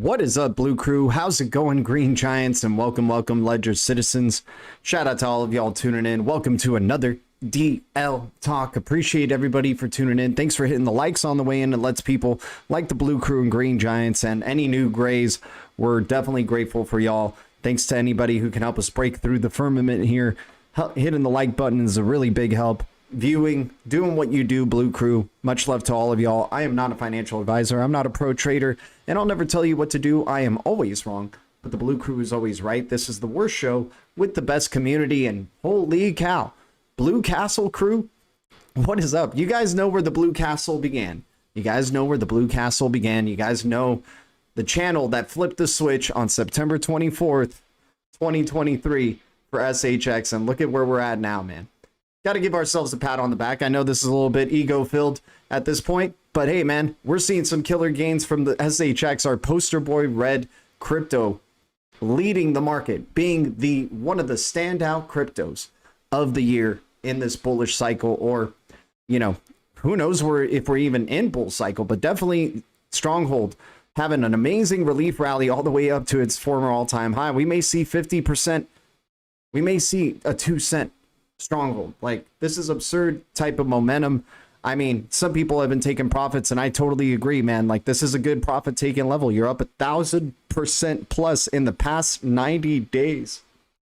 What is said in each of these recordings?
What is up, Blue Crew? How's it going, Green Giants? And welcome, Ledger citizens. Shout out to all of y'all tuning in. Welcome to another DL Talk. Appreciate everybody for tuning in. Thanks for hitting the likes on the way in. It lets people like the Blue Crew and Green Giants and any new Grays. We're definitely grateful for y'all. Thanks to anybody who can help us break through the firmament here. Hitting the like button is a really big help. Viewing, doing what you do, Blue Crew. Much love to all of y'all. I am not a financial advisor. I'm not a pro trader, and I'll never tell you what to do. I am always wrong, but the Blue Crew is always right. This is the worst show with the best community, and holy cow, Blue Castle crew, what is up? You guys know where the Blue Castle began. You guys know where the Blue Castle began. You guys know the channel that flipped the switch on September 24th, 2023 for SHX, and look at where we're at now, man. Got to give ourselves a pat on the back. I know this is a little bit ego-filled at this point, but hey, man, we're seeing some killer gains from the SHX, our poster boy red crypto, leading the market, being the one of the standout cryptos of the year in this bullish cycle, or, you know, who knows if we're even in bull cycle, but definitely Stronghold having an amazing relief rally all the way up to its former all-time high. We may see 50%. We may see a 2-cent Stronghold. Like, this is absurd type of momentum. I mean, some people have been taking profits, and I totally agree, man. Like, this is a good profit taking level. You're up 1,000% plus in the past 90 days.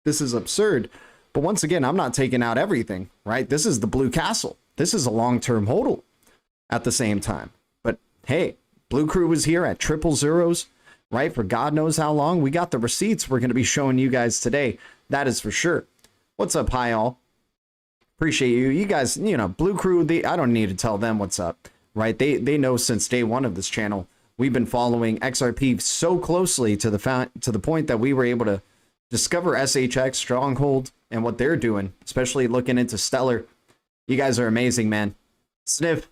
This is absurd. But once again, I'm not taking out everything, right? This is the Blue Castle. This is a long-term hodl at the same time. But hey, Blue Crew was here at triple zeros, right? For God knows how long. We got the receipts we're going to be showing you guys today. That is for sure. What's up, hi all? Appreciate you. You guys, you know, Blue Crew, I don't need to tell them what's up, right? They know since day one of this channel. We've been following XRP so closely to the point that we were able to discover SHX, Stronghold, and what they're doing, especially looking into Stellar. You guys are amazing, man. Sniff,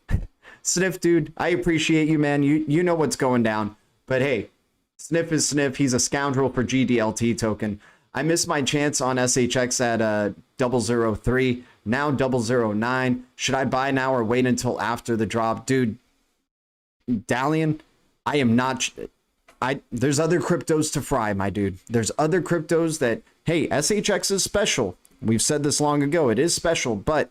Sniff, dude, I appreciate you, man. You know what's going down. But hey, Sniff is Sniff. He's a scoundrel for GDLT token. I missed my chance on SHX at 003, now 009. Should I buy now or wait until after the drop? Dude, Dalian, I am not... there's other cryptos to fry, my dude. There's other cryptos that, hey, SHX is special. We've said this long ago. It is special, but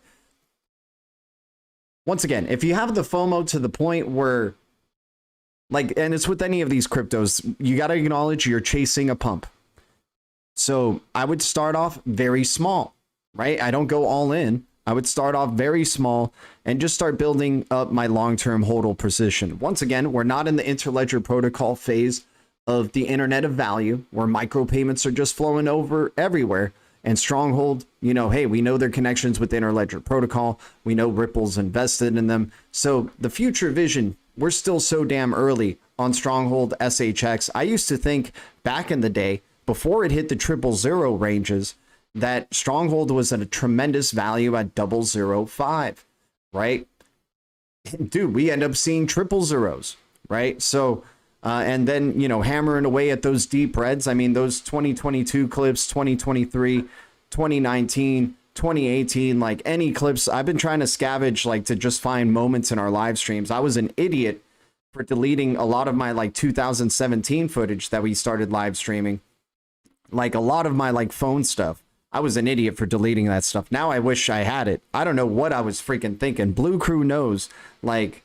once again, if you have the FOMO to the point where, like, and it's with any of these cryptos, you got to acknowledge you're chasing a pump. So I would start off very small, right? I don't go all in. I would start off very small and just start building up my long-term hodl position. Once again, we're not in the interledger protocol phase of the internet of value where micropayments are just flowing over everywhere. And Stronghold, you know, hey, we know their connections with the interledger protocol. We know Ripple's invested in them. So the future vision, we're still so damn early on Stronghold SHX. I used to think back in the day, before it hit the 000 ranges, that Stronghold was at a tremendous value at 005, right? Dude, we end up seeing 000s, right? So, and then, you know, hammering away at those deep reds. I mean, those 2022 clips, 2023, 2019, 2018, like any clips, I've been trying to scavenge, like, to just find moments in our live streams. I was an idiot for deleting a lot of my, like, 2017 footage that we started live streaming. Like, a lot of my, like, phone stuff. I was an idiot for deleting that stuff. Now I wish I had it. I don't know what I was freaking thinking. Blue Crew knows. Like,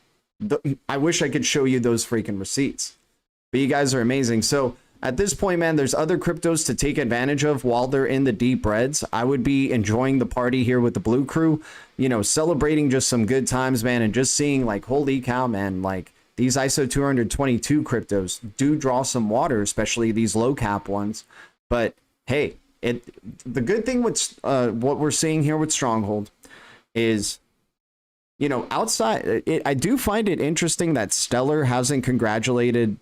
I wish I could show you those freaking receipts. But you guys are amazing. So at this point, man, there's other cryptos to take advantage of while they're in the deep reds. I would be enjoying the party here with the Blue Crew, you know, celebrating just some good times, man, and just seeing, like, holy cow, man, like, these ISO 222 cryptos do draw some water, especially these low cap ones. But hey, the good thing with what we're seeing here with Stronghold is, you know, outside, I do find it interesting that Stellar hasn't congratulated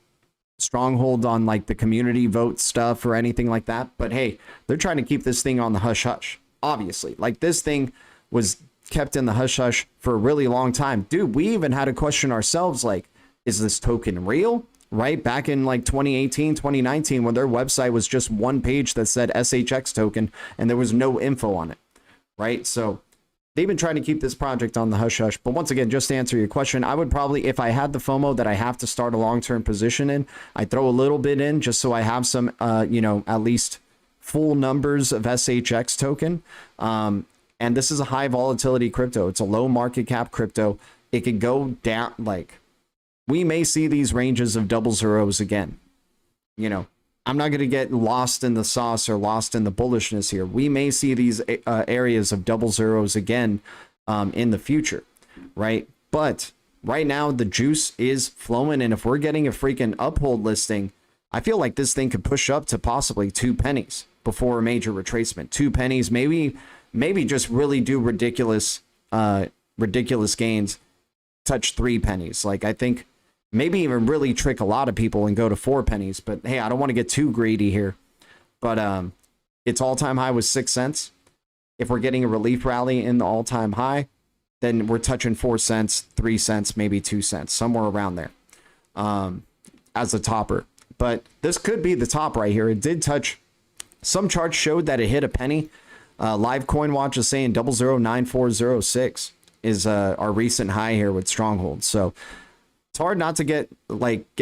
Stronghold on, like, the community vote stuff or anything like that. But hey, they're trying to keep this thing on the hush hush, obviously. Like, this thing was kept in the hush hush for a really long time. Dude, we even had to question ourselves, like, is this token real? Right back in, like, 2018, 2019, when their website was just one page that said SHX token and there was no info on it, right? So they've been trying to keep this project on the hush hush. But once again, just to answer your question, I would probably, if I had the FOMO that I have to start a long-term position in, I throw a little bit in just so I have some, you know, at least full numbers of SHX token. And this is a high volatility crypto. It's a low market cap crypto. It could go down, like, we may see these ranges of 000s again. You know, I'm not going to get lost in the sauce or lost in the bullishness here. We may see these areas of 000s again in the future, right? But right now, the juice is flowing. And if we're getting a freaking uphold listing, I feel like this thing could push up to possibly 2 pennies before a major retracement. 2 pennies, maybe just really do ridiculous gains, touch 3 pennies. Like, I think maybe even really trick a lot of people and go to 4 pennies. But hey, I don't want to get too greedy here. But its all-time high was 6 cents. If we're getting a relief rally in the all-time high, then we're touching 4 cents, 3 cents, maybe 2 cents, somewhere around there as a topper. But this could be the top right here. It did touch. Some charts showed that it hit a penny. Live Coin Watch is saying 009406 is our recent high here with Stronghold. So it's hard not to get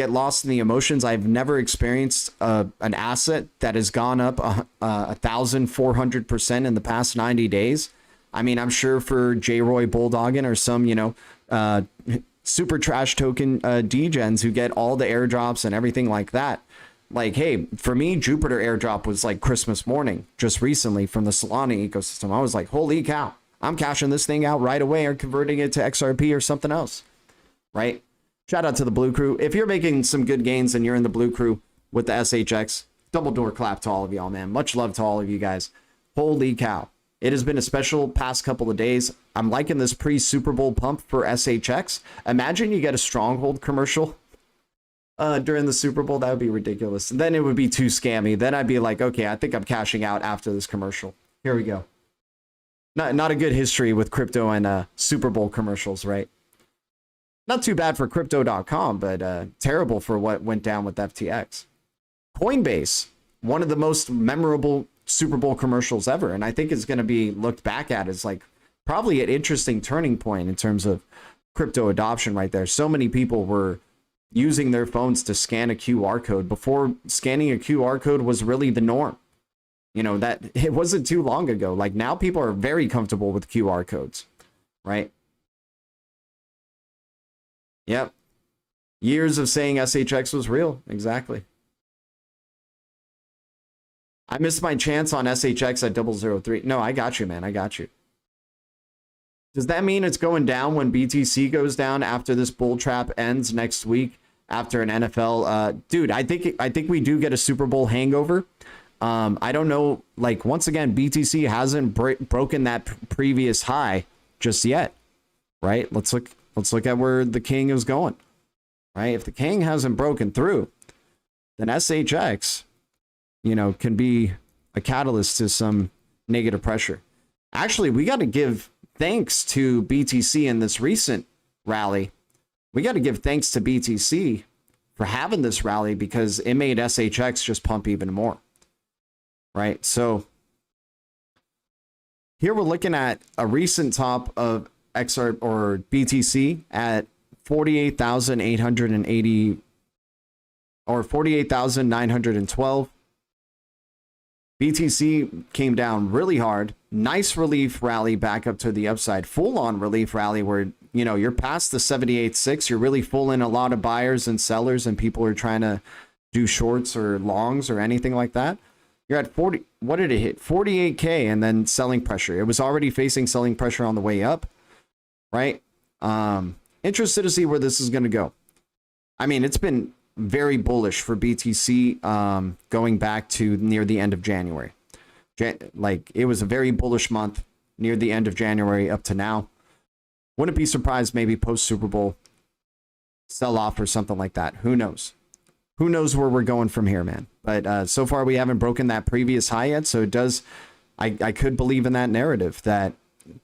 lost in the emotions. I've never experienced an asset that has gone up 1,400% in the past 90 days. I mean, I'm sure for J-Roy Bulldoggin or some, you know, super trash token degens who get all the airdrops and everything like that. Like, hey, for me, Jupiter airdrop was like Christmas morning just recently from the Solana ecosystem. I was like, holy cow, I'm cashing this thing out right away or converting it to XRP or something else, right? Shout out to the Blue Crew. If you're making some good gains and you're in the Blue Crew with the SHX, double door clap to all of y'all, man. Much love to all of you guys. Holy cow. It has been a special past couple of days. I'm liking this pre-Super Bowl pump for SHX. Imagine you get a Stronghold commercial during the Super Bowl. That would be ridiculous. Then it would be too scammy. Then I'd be like, okay, I think I'm cashing out after this commercial. Here we go. Not a good history with crypto and Super Bowl commercials, right? Not too bad for crypto.com, but terrible for what went down with FTX. Coinbase, one of the most memorable Super Bowl commercials ever, and I think it's going to be looked back at as like probably an interesting turning point in terms of crypto adoption right there. So many people were using their phones to scan a QR code before scanning a QR code was really the norm. You know, that it wasn't too long ago. Like now people are very comfortable with QR codes, right? Yep. Years of saying SHX was real. Exactly. I missed my chance on SHX at 003. No, I got you, man. I got you. Does that mean it's going down when BTC goes down after this bull trap ends next week after an NFL? Dude, I think we do get a Super Bowl hangover. I don't know. Like, once again, BTC hasn't broken that previous high just yet, right? Let's look at where the king is going, right? If the king hasn't broken through, then SHX, you know, can be a catalyst to some negative pressure. Actually, we got to give thanks to BTC in this recent rally. We got to give thanks to BTC for having this rally because it made SHX just pump even more, right? So here we're looking at a recent top of XR or BTC at 48,880 or 48,912. BTC came down really hard. Nice relief rally back up to the upside. Full on relief rally where, you know, you're past the 78.6. You're really full in a lot of buyers and sellers and people are trying to do shorts or longs or anything like that. You're at 40. What did it hit? 48K and then selling pressure. It was already facing selling pressure on the way up, right? Interested to see where this is going to go. I mean, it's been very bullish for BTC going back to near the end of January. Like, it was a very bullish month near the end of January up to now. Wouldn't be surprised maybe post Super Bowl sell off or something like that. Who knows? Who knows where we're going from here, man? But so far we haven't broken that previous high yet. So it does, I could believe in that narrative that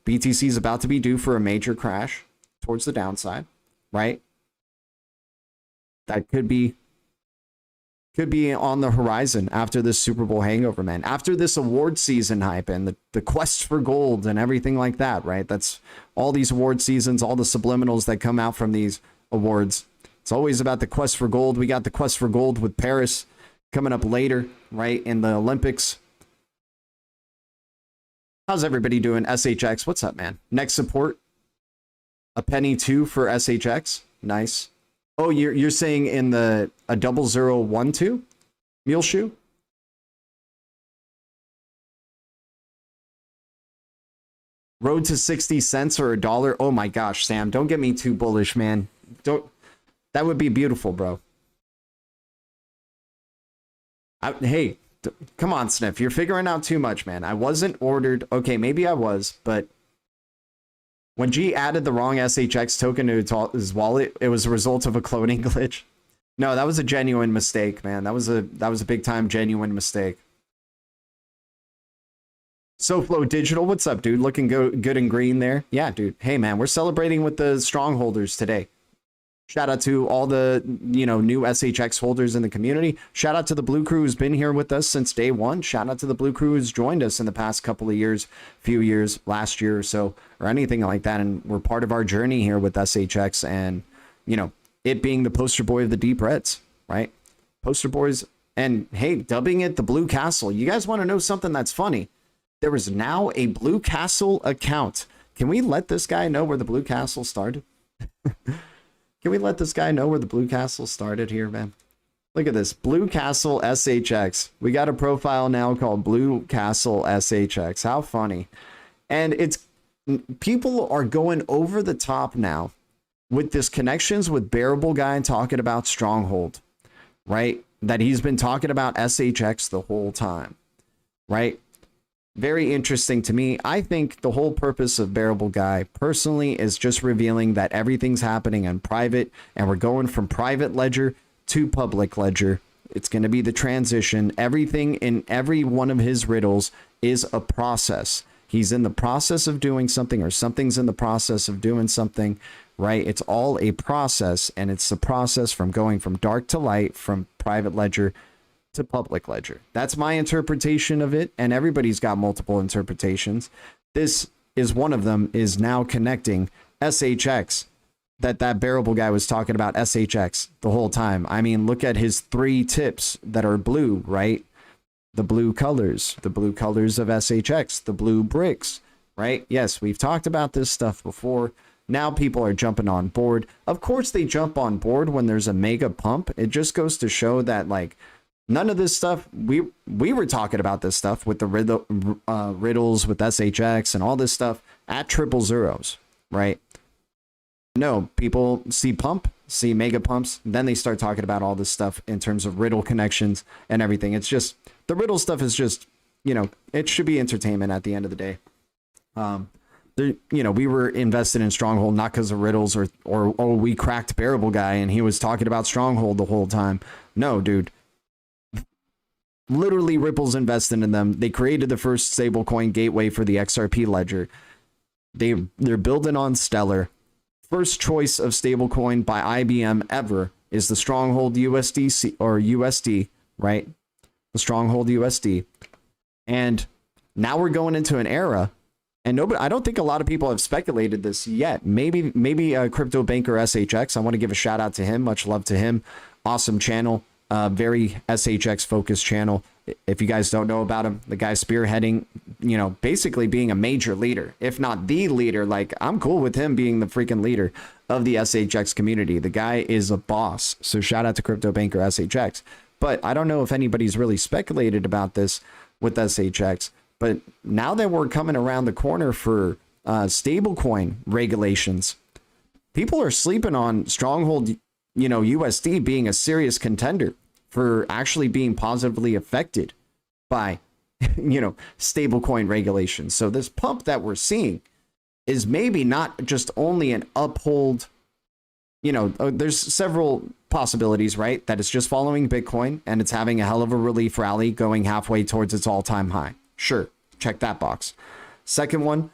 BTC is about to be due for a major crash towards the downside, right? That could be on the horizon after this Super Bowl hangover, man. After this award season hype and the quest for gold and everything like that, right? That's all these award seasons, all the subliminals that come out from these awards. It's always about the quest for gold. We got the quest for gold with Paris coming up later, right, in the Olympics. How's everybody doing? SHX, what's up, man? Next support, a penny 2 for SHX. Nice. Oh, you're saying in the a 0012 mule shoe? Road to 60 cents or $1. Oh my gosh, Sam, don't get me too bullish, man. Don't. That would be beautiful, bro. Hey, come on, Sniff. You're figuring out too much, man. I wasn't ordered. Okay, maybe I was, but when G added the wrong SHX token to his wallet, it was a result of a cloning glitch. No, that was a genuine mistake, man. That was a big time genuine mistake. SoFlo Digital, what's up, dude? Looking good and green there. Yeah, dude. Hey, man, we're celebrating with the strongholders today. Shout out to all the, you know, new SHX holders in the community. Shout out to the Blue Crew who's been here with us since day one. Shout out to the Blue Crew who's joined us in the past couple of years, few years, last year or so, or anything like that. And we're part of our journey here with SHX and, you know, it being the poster boy of the Deep Reds, right? Poster boys. And hey, dubbing it the Blue Castle. You guys want to know something that's funny? There is now a Blue Castle account. Can we let this guy know where the Blue Castle started? Can we let this guy know where the Blue Castle started here, man? Look at this. Blue Castle SHX. We got a profile now called Blue Castle SHX. How funny. And it's people are going over the top now with this connections with Bearable Guy talking about Stronghold, right? That he's been talking about SHX the whole time, right? Very interesting to me. I think the whole purpose of Bearable Guy personally is just revealing that everything's happening on private, and we're going from private ledger to public ledger. It's going to be the transition. Everything in every one of his riddles is a process. He's in the process of doing something, or something's in the process of doing something, right? It's all a process, and it's the process from going from dark to light, from private ledger to public ledger. That's my interpretation of it, and everybody's got multiple interpretations. This is one of them, is now connecting SHX, that Bearable Guy was talking about SHX the whole time. I mean, look at his 3 tips that are blue, right? The blue colors of SHX, the blue bricks, right? Yes, we've talked about this stuff before. Now people are jumping on board. Of course they jump on board when there's a mega pump. It just goes to show that, like, none of this stuff, we were talking about this stuff with the riddles with SHX and all this stuff at 000, right? No, people see pump, see mega pumps, then they start talking about all this stuff in terms of riddle connections and everything. It's just, the riddle stuff is just, you know, it should be entertainment at the end of the day. You know, we were invested in Stronghold not because of riddles or we cracked Bearable Guy and he was talking about Stronghold the whole time. No, dude. Literally, Ripple's invested in them. They created the first stablecoin gateway for the XRP ledger. They're building on Stellar. First choice of stablecoin by IBM ever is the Stronghold USD or USD, right? The Stronghold USD. And now we're going into an era, and nobody, I don't think a lot of people have speculated this yet. Maybe Crypto Banker SHX. I want to give a shout out to him. Much love to him. Awesome channel. Very SHX focused channel. If you guys don't know about him, the guy spearheading, you know, basically being a major leader, if not the leader. Like, I'm cool with him being the freaking leader of the SHX community. The guy is a boss. So shout out to Crypto Banker SHX. But I don't know if anybody's really speculated about this with SHX. But now that we're coming around the corner for stablecoin regulations, people are sleeping on Stronghold, you know, USD being a serious contender for actually being positively affected by, you know, stablecoin regulations. So this pump that we're seeing is maybe not just only an uphold, you know, there's several possibilities, right? That it's just following Bitcoin and it's having a hell of a relief rally going halfway towards its all-time high. Sure, check that box. Second one,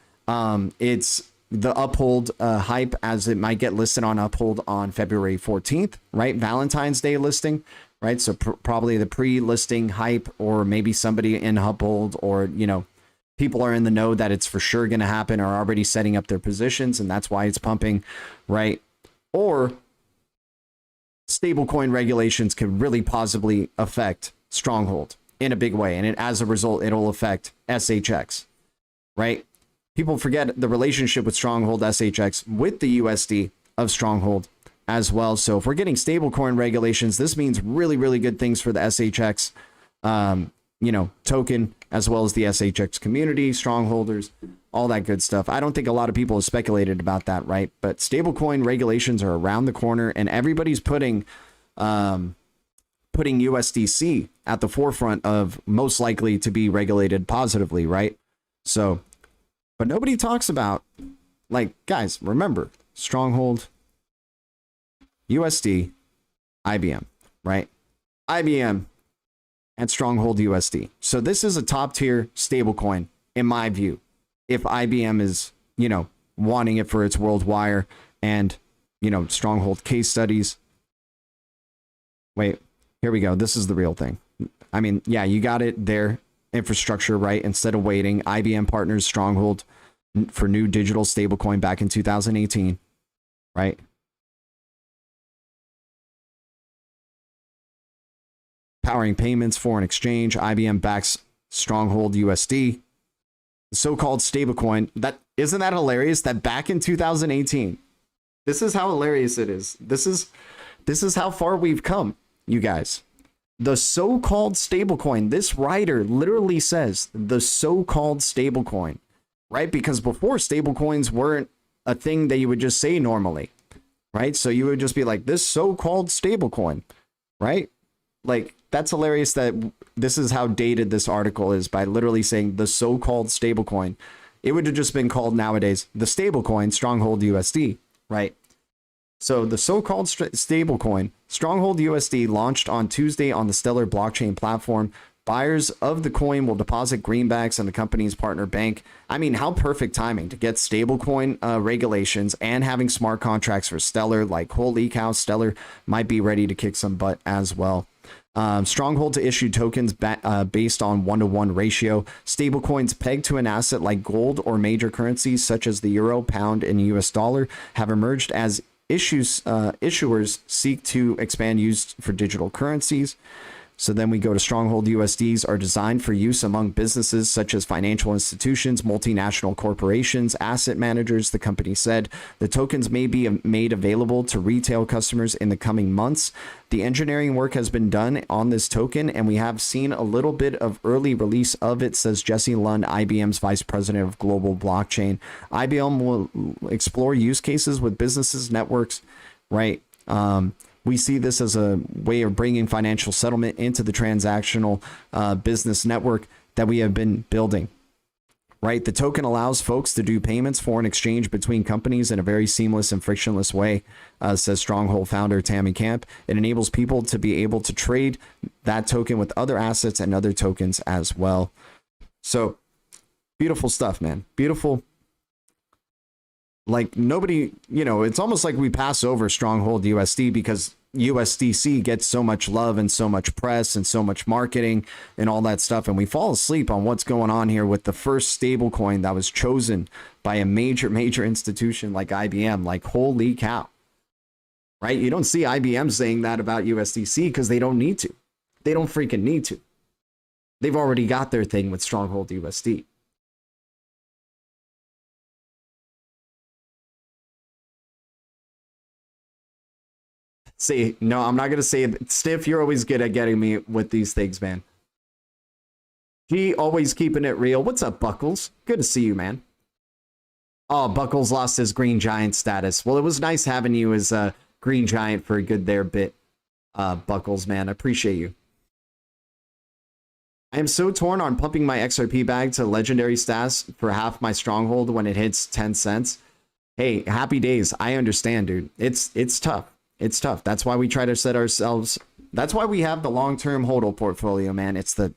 it's the Uphold hype, as it might get listed on Uphold on February 14th, right? Valentine's Day listing, right? So probably the pre-listing hype, or maybe somebody in Uphold, or, you know, people are in the know that it's for sure going to happen, or already setting up their positions, and that's why it's pumping, right? Or stablecoin regulations could really positively affect Stronghold in a big way, and as a result, it'll affect SHX, right? People forget the relationship with Stronghold SHX with the USD of Stronghold as well. So if we're getting stablecoin regulations, this means really, really good things for the SHX, you know, token, as well as the SHX community, strongholders, all that good stuff. I don't think a lot of people have speculated about that, right? But stablecoin regulations are around the corner, and everybody's putting USDC at the forefront of most likely to be regulated positively, right? So, but nobody talks about, like, guys, remember, Stronghold, USD, IBM, right? IBM and Stronghold USD. So this is a top tier stablecoin, in my view, if IBM is, you know, wanting it for its world wire and, you know, Stronghold case studies. Wait, here we go. This is the real thing. I mean, yeah, you got it there. Infrastructure, right? Instead of waiting, IBM partners Stronghold for new digital stablecoin back in 2018, right? Powering payments, foreign exchange, IBM backs Stronghold USD, the so-called stablecoin. That isn't that hilarious that back in 2018, this is how hilarious it is. This is how far we've come, you guys. The so-called stablecoin, this writer literally says the so-called stablecoin, right? Because before, stablecoins weren't a thing that you would just say normally, right? So you would just be like, this so-called stablecoin, right? Like, that's hilarious that this is how dated this article is by literally saying the so-called stablecoin. It would have just been called nowadays the stablecoin Stronghold USD, right? So the so-called stablecoin Stronghold USD launched on Tuesday on the Stellar blockchain platform. Buyers of the coin will deposit greenbacks in the company's partner bank. I mean, how perfect timing to get stablecoin regulations and having smart contracts for Stellar. Like, holy cow, Stellar might be ready to kick some butt as well. Stronghold to issue tokens based on 1-to-1 ratio. Stablecoins pegged to an asset like gold or major currencies such as the euro, pound, and US dollar have emerged as issuers seek to expand use for digital currencies. So then we go to Stronghold USDs are designed for use among businesses such as financial institutions, multinational corporations, asset managers. The company said the tokens may be made available to retail customers in the coming months. The engineering work has been done on this token, and we have seen a little bit of early release of it, says Jesse Lund, IBM's vice president of global blockchain. IBM will explore use cases with businesses, networks, right? We see this as a way of bringing financial settlement into the transactional business network that we have been building, right? The token allows folks to do payments, foreign exchange between companies in a very seamless and frictionless way, says Stronghold founder Tammy Camp. It enables people to be able to trade that token with other assets and other tokens as well. So beautiful stuff, man. Beautiful. Like, nobody, you know, it's almost like we pass over Stronghold USD because USDC gets so much love and so much press and so much marketing and all that stuff. And we fall asleep on what's going on here with the first stable coin that was chosen by a major institution like IBM. Like, holy cow, right? You don't see IBM saying that about USDC because they don't need to. They don't freaking need to. They've already got their thing with Stronghold USD. See, no, I'm not going to say it. Stiff, you're always good at getting me with these things, man. He always keeping it real. What's up, Buckles? Good to see you, man. Oh, Buckles lost his Green Giant status. Well, it was nice having you as a Green Giant for a good there bit, Buckles, man. I appreciate you. I am so torn on pumping my XRP bag to legendary status for half my Stronghold when it hits 10 cents. Hey, happy days. I understand, dude. It's tough. It's tough. That's why we try to set ourselves. That's why we have the long-term HODL portfolio, man. It's the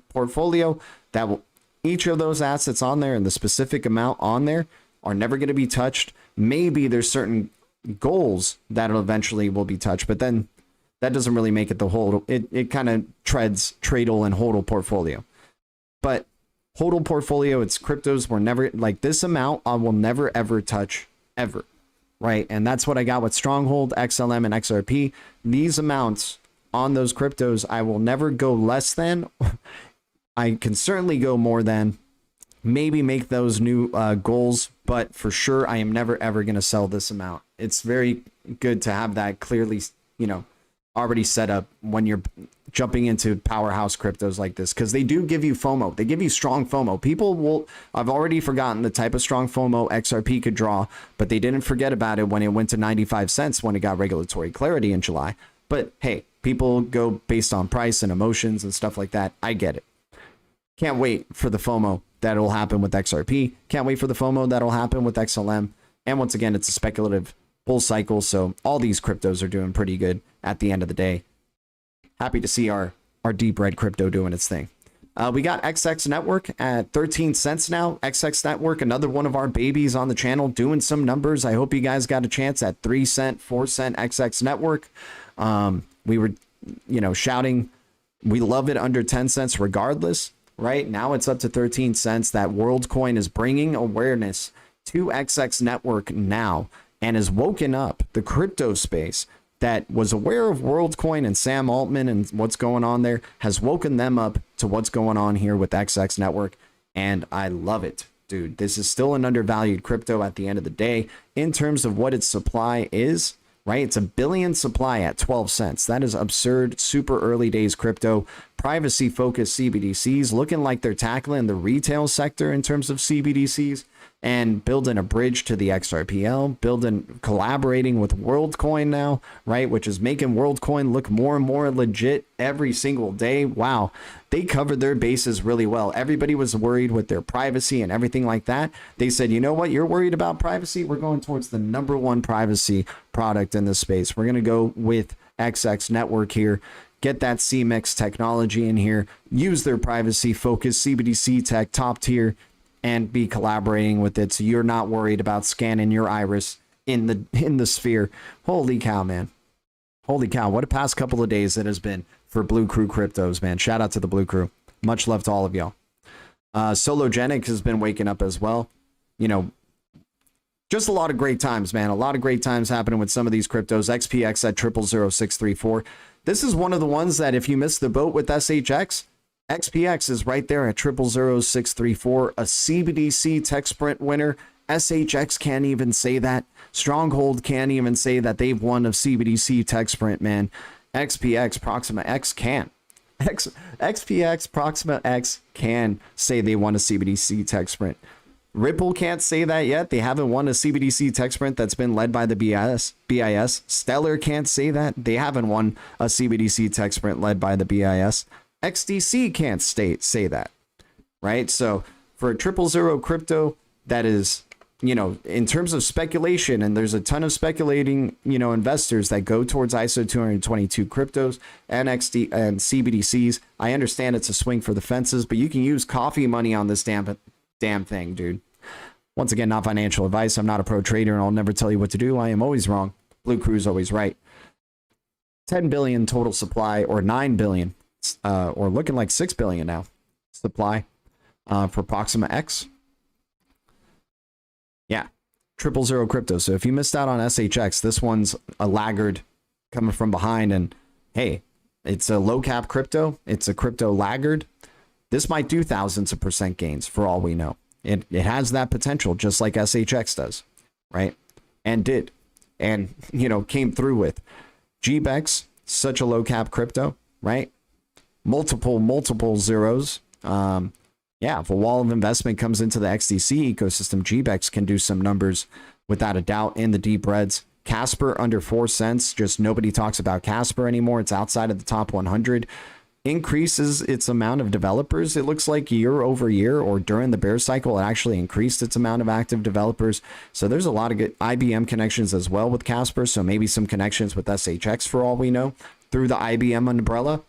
portfolio that will, each of those assets on there and the specific amount on there are never going to be touched. Maybe there's certain goals that eventually will be touched, but then that doesn't really make it the HODL. It kind of treads Tradle and HODL portfolio. But HODL portfolio, it's cryptos. We're never, like, this amount I will never ever touch ever. Right, and that's what I got with Stronghold, XLM, and XRP. These amounts on those cryptos, I will never go less than. I can certainly go more than. Maybe make those new goals, but for sure, I am never ever going to sell this amount. It's very good to have that clearly, you know, already set up when you're jumping into powerhouse cryptos like this, because they do give you FOMO. They give you strong FOMO. People will, I've already forgotten the type of strong FOMO XRP could draw, but they didn't forget about it when it went to 95 cents when it got regulatory clarity in July. But hey, people go based on price and emotions and stuff like that. I get it. Can't wait for the FOMO that'll happen with XRP. Can't wait for the FOMO that'll happen with XLM. And once again, it's a speculative bull cycle, so all these cryptos are doing pretty good at the end of the day. Happy to see our deep red crypto doing its thing. We got XX Network at 13 cents now. XX Network, another one of our babies on the channel, doing some numbers. I hope you guys got a chance at 3 cent, 4 cent XX Network. We were, you know, shouting, we love it under 10 cents regardless, right? Now it's up to 13 cents. That WorldCoin is bringing awareness to XX Network now and has woken up the crypto space that was aware of WorldCoin and Sam Altman and what's going on there, has woken them up to what's going on here with XX Network. And I love it, dude. This is still an undervalued crypto at the end of the day in terms of what its supply is, right? It's a billion supply at 12 cents. That is absurd. Super early days crypto. privacy focused CBDCs, looking like they're tackling the retail sector in terms of CBDCs and building a bridge to the XRPL, collaborating with WorldCoin now, right? Which is making WorldCoin look more and more legit every single day. Wow. They covered their bases really well. Everybody was worried with their privacy and everything like that. They said, you know what? You're worried about privacy. We're going towards the #1 privacy product in this space. We're going to go with XX Network here. Get that CMIX technology in here, use their privacy focused CBDC tech, top tier, and be collaborating with it, so you're not worried about scanning your iris in the sphere. Holy cow, man. Holy cow, what a past couple of days it has been for Blue Crew cryptos, man. Shout out to the Blue Crew. Much love to all of y'all. Sologenic has been waking up as well. You know, just a lot of great times, man. A lot of great times happening with some of these cryptos. XPX at 000634. This is one of the ones that if you missed the boat with SHX, XPX is right there at 000634, a CBDC tech sprint winner. SHX can't even say that. Stronghold can't even say that they've won a CBDC tech sprint, man. XPX Proxima X can. XPX Proxima X can say they won a CBDC tech sprint. Ripple can't say that yet. They haven't won a CBDC tech sprint that's been led by the BIS. Stellar can't say that. They haven't won a CBDC tech sprint led by the BIS. XDC can't say that, right? So for a 000 crypto that is, you know, in terms of speculation, and there's a ton of speculating, you know, investors that go towards ISO 222 cryptos and XD and CBDCs. I understand it's a swing for the fences, but you can use coffee money on this damn thing, dude. Once again, not financial advice. I'm not a pro trader, and I'll never tell you what to do. I am always wrong. Blue Crew's always right. 10 billion total supply, or 9 billion, or looking like 6 billion now supply for Proxima X. Yeah, 000 crypto. So if you missed out on SHX, this one's a laggard coming from behind, and hey, it's a low cap crypto. It's a crypto laggard. This might do thousands of % gains for all we know. It has that potential, just like SHX does, right? And did, and you know, came through with GBEX, such a low cap crypto, right? Multiple zeros. Yeah, if a wall of investment comes into the XDC ecosystem, GBEX can do some numbers without a doubt in the deep reds. Casper under 4 cents. Just nobody talks about Casper anymore. It's outside of the top 100. Increases its amount of developers. It looks like year over year, or during the bear cycle, it actually increased its amount of active developers. So there's a lot of good IBM connections as well with Casper. So maybe some connections with SHX for all we know through the IBM umbrella.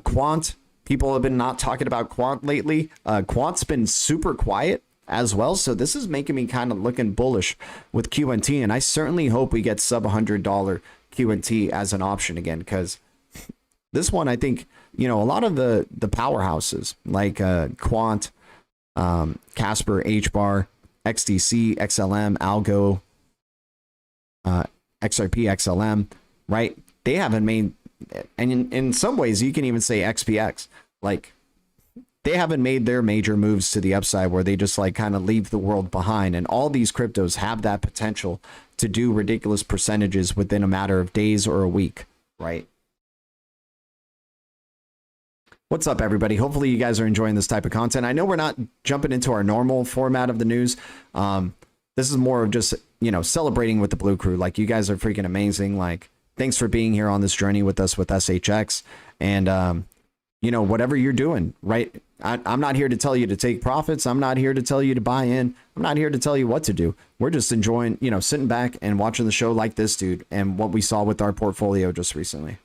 Quant. People have been not talking about Quant lately. Quant's been super quiet as well. So this is making me kind of looking bullish with QNT. And I certainly hope we get sub $100 QNT as an option again, because this one, I think, you know, a lot of the powerhouses like Quant, Casper, HBAR, XDC, XLM, Algo, XRP, XLM, right? They haven't made, and in some ways you can even say XPX, like they haven't made their major moves to the upside where they just like kind of leave the world behind. And all these cryptos have that potential to do ridiculous percentages within a matter of days or a week, right? What's up, everybody? Hopefully you guys are enjoying this type of content. I know we're not jumping into our normal format of the news. This is more of just, you know, celebrating with the Blue Crew. Like, you guys are freaking amazing. Like, thanks for being here on this journey with us with SHX. And, you know, whatever you're doing, right? I'm not here to tell you to take profits. I'm not here to tell you to buy in. I'm not here to tell you what to do. We're just enjoying, you know, sitting back and watching the show like this dude and what we saw with our portfolio just recently.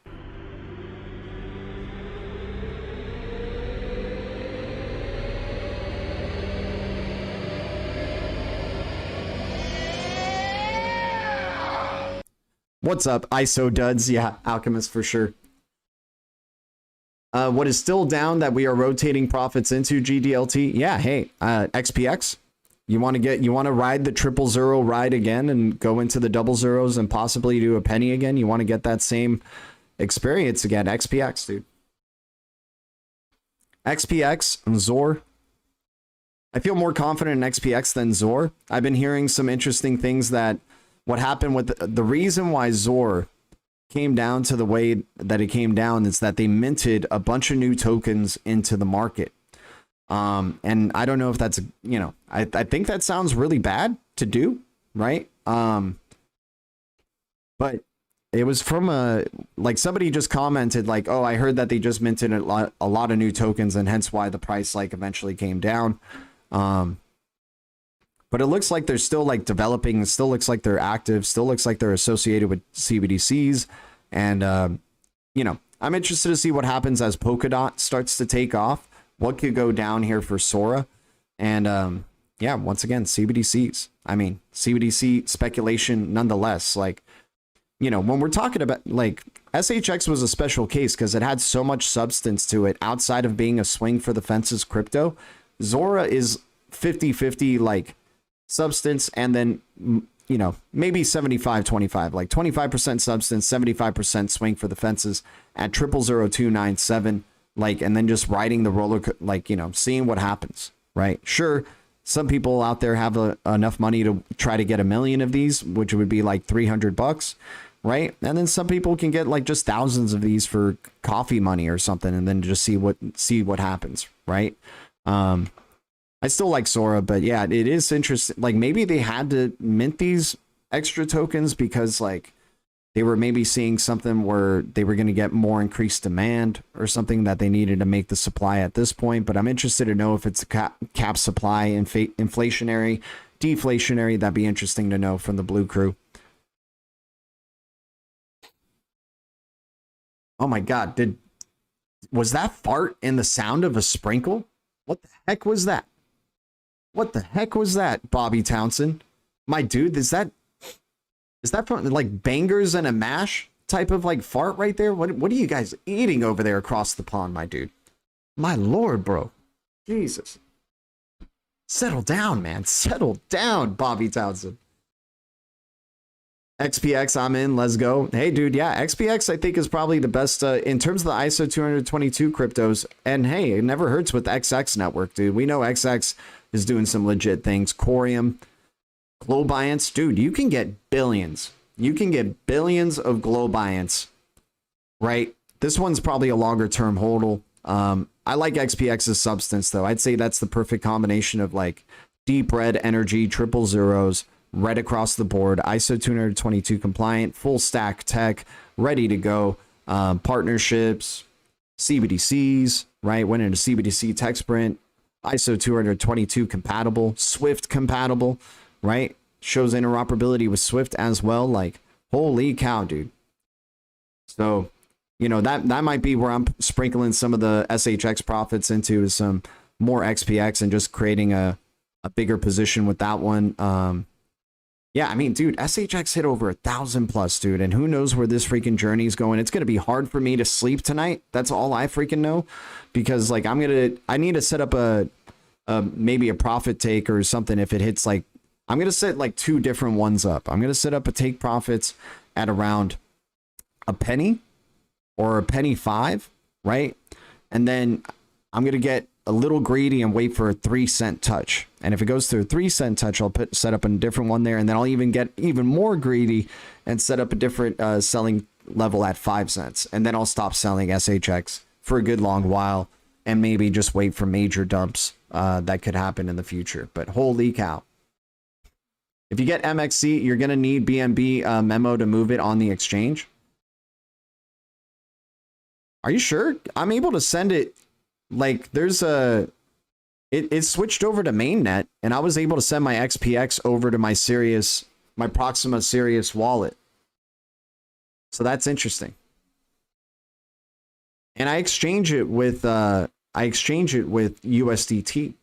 What's up, ISO duds? Yeah, Alchemist for sure. What is still down that we are rotating profits into GDLT? Yeah, hey, XPX. You want to ride the 000 ride again and go into the double zeros and possibly do a penny again? You want to get that same experience again? XPX, dude. XPX and Zor. I feel more confident in XPX than Zor. I've been hearing some interesting things that what happened with the reason why Zor came down to the way that it came down is that they minted a bunch of new tokens into the market. And I don't know if that's, you know, I think that sounds really bad to do, right? But it was from like somebody just commented like, oh, I heard that they just minted a lot of new tokens and hence why the price like eventually came down. But it looks like they're still like developing. It still looks like they're active. Still looks like they're associated with CBDCs. And, you know, I'm interested to see what happens as Polkadot starts to take off. What could go down here for Sora? And, yeah, once again, CBDCs. I mean, CBDC speculation nonetheless. Like, you know, when we're talking about like SHX was a special case because it had so much substance to it outside of being a swing for the fences crypto. Zora is 50-50 like substance and then, you know, maybe 75-25, like 25% substance, 75% swing for the fences at 0.00297, like, and then just riding the roller, like, you know, seeing what happens, right? Sure, some people out there have enough money to try to get 1 million of these, which would be like $300, right? And then some people can get like just thousands of these for coffee money or something, and then just see what happens, right? I still like Sora, but yeah, it is interesting. Like maybe they had to mint these extra tokens because like they were maybe seeing something where they were going to get more increased demand or something that they needed to make the supply at this point. But I'm interested to know if it's a cap supply, inflationary, deflationary. That'd be interesting to know from the Blue Crew. Oh my God, was that fart in the sound of a sprinkle? What the heck was that? What the heck was that, Bobby Townsend? My dude, is that from like bangers and a mash type of like fart right there? What are you guys eating over there across the pond, my dude? My Lord, bro. Jesus. Settle down, man. Settle down, Bobby Townsend. XPX, I'm in. Let's go. Hey, dude. Yeah, XPX I think is probably the best in terms of the ISO 222 cryptos. And hey, it never hurts with XX network, dude. We know XX is doing some legit things. Corium, Globiance, dude. You can get billions. You can get billions of Globiance, right? This one's probably a longer term hodl. I like XPX's substance though. I'd say that's the perfect combination of like deep red energy, triple zeros, red across the board, ISO 222 compliant, full stack tech, ready to go. Partnerships, CBDCs, right? Went into CBDC tech sprint, ISO 222 compatible, Swift compatible, right? Shows interoperability with Swift as well. Like, holy cow, dude. So, you know, that might be where I'm sprinkling some of the SHX profits into some more XPX and just creating a bigger position with that one. Yeah, I mean, dude, SHX hit over 1,000+, dude, and who knows where this freaking journey is going. It's going to be hard for me to sleep tonight. That's all I freaking know, because like I need to set up maybe a profit take or something if it hits like, I'm going to set like 2 different ones up. I'm going to set up a take profits at around a penny or a penny 5, right? And then I'm going to get a little greedy and wait for a 3-cent touch. And if it goes through a 3-cent touch, I'll set up a different one there. And then I'll even get even more greedy and set up a different selling level at 5 cents. And then I'll stop selling SHX for a good long while and maybe just wait for major dumps that could happen in the future. But holy cow. If you get MXC, you're going to need BNB memo to move it on the exchange. Are you sure? I'm able to send it. Like there's it switched over to mainnet and I was able to send my XPX over to my Proxima Sirius wallet. So that's interesting. And I exchange it with USDT.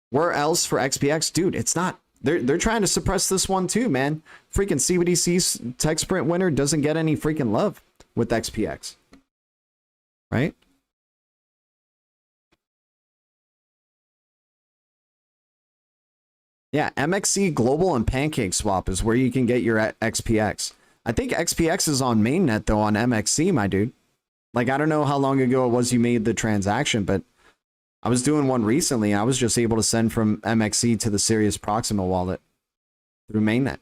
Where else for XPX? Dude, it's not. They're trying to suppress this one too, man. Freaking CBDC's tech sprint winner doesn't get any freaking love with XPX. Right? Yeah, MXC Global and Pancake Swap is where you can get your XPX. I think XPX is on mainnet though on MXC, my dude. Like I don't know how long ago it was you made the transaction, but I was doing one recently. I was just able to send from MXC to the Sirius Proxima wallet through mainnet.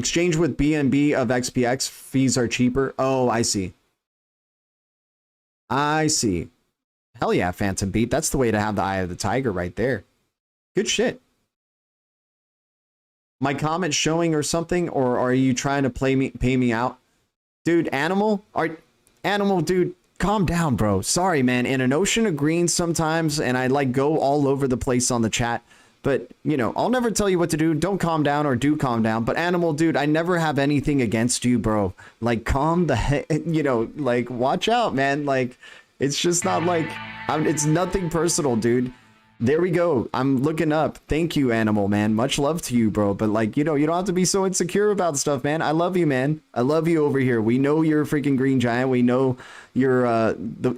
Exchange with BNB of XPX. Fees are cheaper. Oh, I see. I see. Hell yeah, Phantom Beat. That's the way to have the Eye of the Tiger right there. Good shit. My comment showing or something, or are you trying to pay me out? Dude, Animal, dude, calm down, bro. Sorry, man. In an ocean of green sometimes, and I like go all over the place on the chat. But, you know, I'll never tell you what to do. Don't calm down, or do calm down. But Animal, dude, I never have anything against you, bro. Like, calm the heck, you know, like, watch out, man. Like, it's just not like, it's nothing personal, dude. There we go. I'm looking up. Thank you, Animal, man. Much love to you, bro. But like, you know, you don't have to be so insecure about stuff, man. I love you, man. I love you over here. We know you're a freaking green giant. We know you're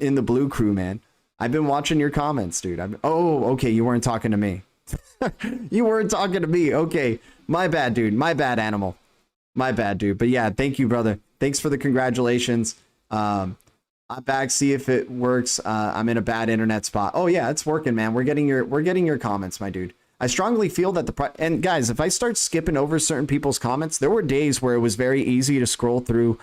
in the blue crew, man. I've been watching your comments, dude. Oh, okay. You weren't talking to me. You weren't talking to me. Okay. My bad, dude. My bad, Animal. My bad, dude. But yeah, thank you, brother. Thanks for the congratulations. I'm back. See if it works. I'm in a bad internet spot. Oh yeah, it's working, man. We're getting your comments, my dude. I strongly feel that and guys, if I start skipping over certain people's comments, there were days where it was very easy to scroll through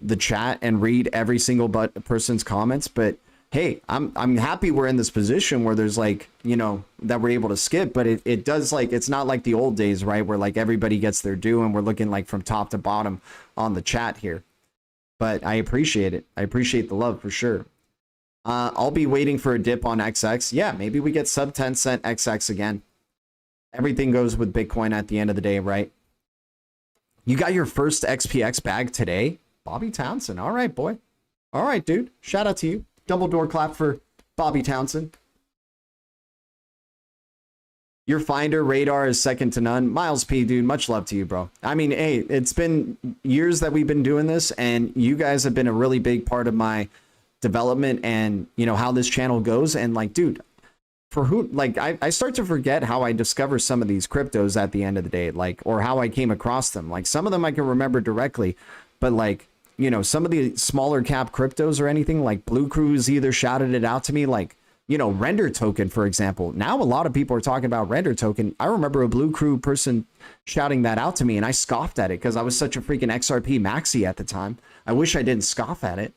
the chat and read every single person's comments. But hey, I'm happy we're in this position where there's like, you know, that we're able to skip. But it does, like, it's not like the old days, right, where like everybody gets their due and we're looking like from top to bottom on the chat here. But I appreciate it. I appreciate the love for sure. I'll be waiting for a dip on XX. Yeah, maybe we get sub 10 cent XX again. Everything goes with Bitcoin at the end of the day, right? You got your first XPX bag today? Bobby Townsend. All right, boy. All right, dude. Shout out to you. Double door clap for Bobby Townsend. Your Finder radar is second to none. Miles P, dude, much love to you, bro. I mean, hey, it's been years that we've been doing this, and you guys have been a really big part of my development and, you know, how this channel goes. And like, dude, for who, like, I start to forget how I discover some of these cryptos at the end of the day, like, or how I came across them. Like, some of them I can remember directly, but like, you know, some of the smaller cap cryptos or anything, like Blue Crew's either shouted it out to me, like, you know, Render Token, for example. Now a lot of people are talking about Render Token. I remember a Blue Crew person shouting that out to me, and I scoffed at it because I was such a freaking XRP maxi at the time. I wish I didn't scoff at it.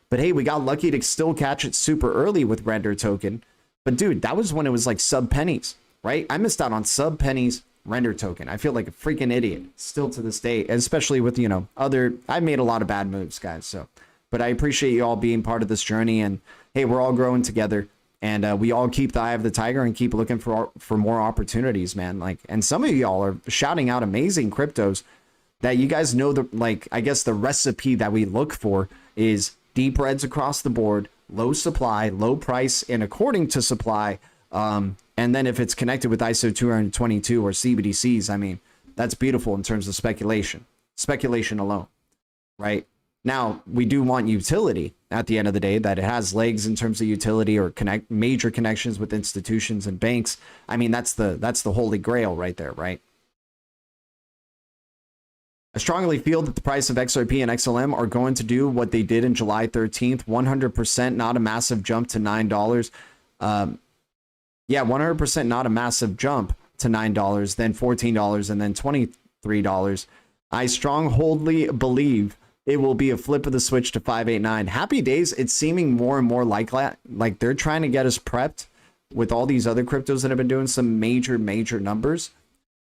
But hey, we got lucky to still catch it super early with Render Token. But dude, that was when it was like sub pennies, right? I missed out on sub pennies Render Token. I feel like a freaking idiot still to this day, especially with, you know, I made a lot of bad moves, guys. So, but I appreciate you all being part of this journey, and hey, we're all growing together. And we all keep the eye of the tiger and keep looking for more opportunities, man. Like, and some of y'all are shouting out amazing cryptos that you guys know the, like, I guess the recipe that we look for is deep reds across the board, low supply, low price, and according to supply. And then if it's connected with ISO 222 or CBDCs, I mean, that's beautiful in terms of speculation alone, right? Now, we do want utility at the end of the day, that it has legs in terms of utility or major connections with institutions and banks. I mean, that's the holy grail right there, right? I strongly feel that the price of XRP and XLM are going to do what they did in July 13th, 100%, not a massive jump to $9. Yeah, 100% not a massive jump to $9, then $14, and then $23. I strongly believe it will be a flip of the switch to 589. Happy days. It's seeming more and more like that. Like, they're trying to get us prepped with all these other cryptos that have been doing some major numbers.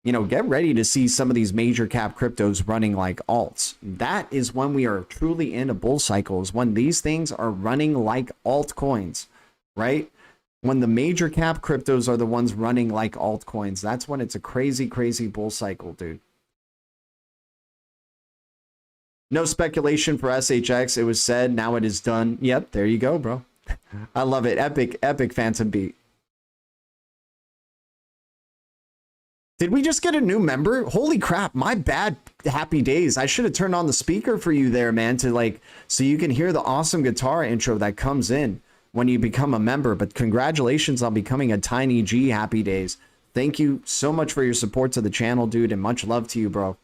You know, get ready to see some of these major cap cryptos running like alts. That is when we are truly in a bull cycle, is when these things are running like altcoins, right? When the major cap cryptos are the ones running like altcoins, that's when it's a crazy bull cycle, dude. No speculation for SHX. It was said, now it is done. Yep, there you go, bro. I love it. Epic Phantom Beat. Did we just get a new member? Holy crap, my bad, Happy Days. I should have turned on the speaker for you there, man, to like, so you can hear the awesome guitar intro that comes in when you become a member. But congratulations on becoming a Tiny G, Happy Days. Thank you so much for your support to the channel, dude, and much love to you, bro.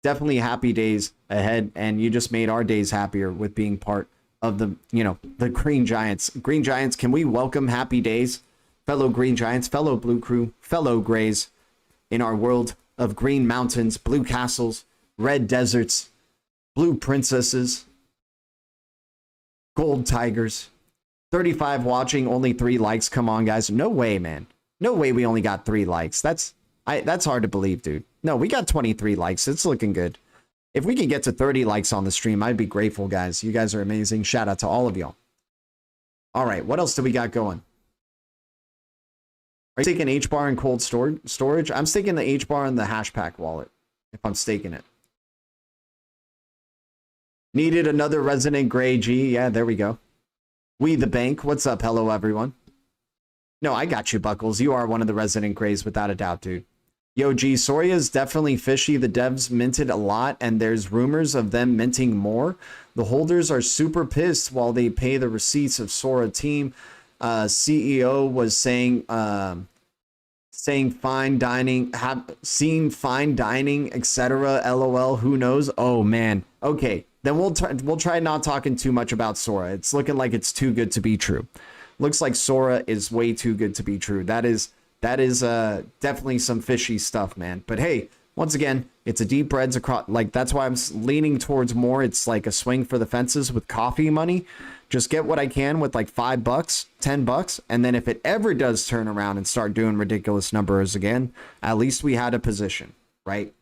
Definitely happy days ahead, and you just made our days happier with being part of the, you know, the Green Giants. Green Giants, can we welcome Happy Days, fellow Green Giants, fellow Blue Crew, fellow Grays, in our world of green mountains, blue castles, red deserts, blue princesses, gold tigers. 35 watching, only 3 likes. Come on, guys. No way, man. No way we only got 3 likes. That's hard to believe, dude. No, we got 23 likes. It's looking good. If we can get to 30 likes on the stream, I'd be grateful, guys. You guys are amazing. Shout out to all of y'all. All right, what else do we got going? Are you taking H-bar and cold storage? I'm staking the H-bar and the Hashpack wallet, if I'm staking it. Needed another resident gray G. Yeah, there we go. We the bank. What's up? Hello, everyone. No, I got you, Buckles. You are one of the resident grays, without a doubt, dude. Yo, G, Soria is definitely fishy. The devs minted a lot, and there's rumors of them minting more. The holders are super pissed while they pay the receipts of Sora team. CEO was saying fine dining, seen fine dining, etc. LOL. Who knows? Oh man. Okay, then we'll try not talking too much about Sora. It's looking like it's too good to be true. Looks like Sora is way too good to be true. That is definitely some fishy stuff, man. But hey, once again, it's a deep reds across. Like, that's why I'm leaning towards more. It's like a swing for the fences with coffee money. Just get what I can with like $5, $10, and then if it ever does turn around and start doing ridiculous numbers again, at least we had a position, right?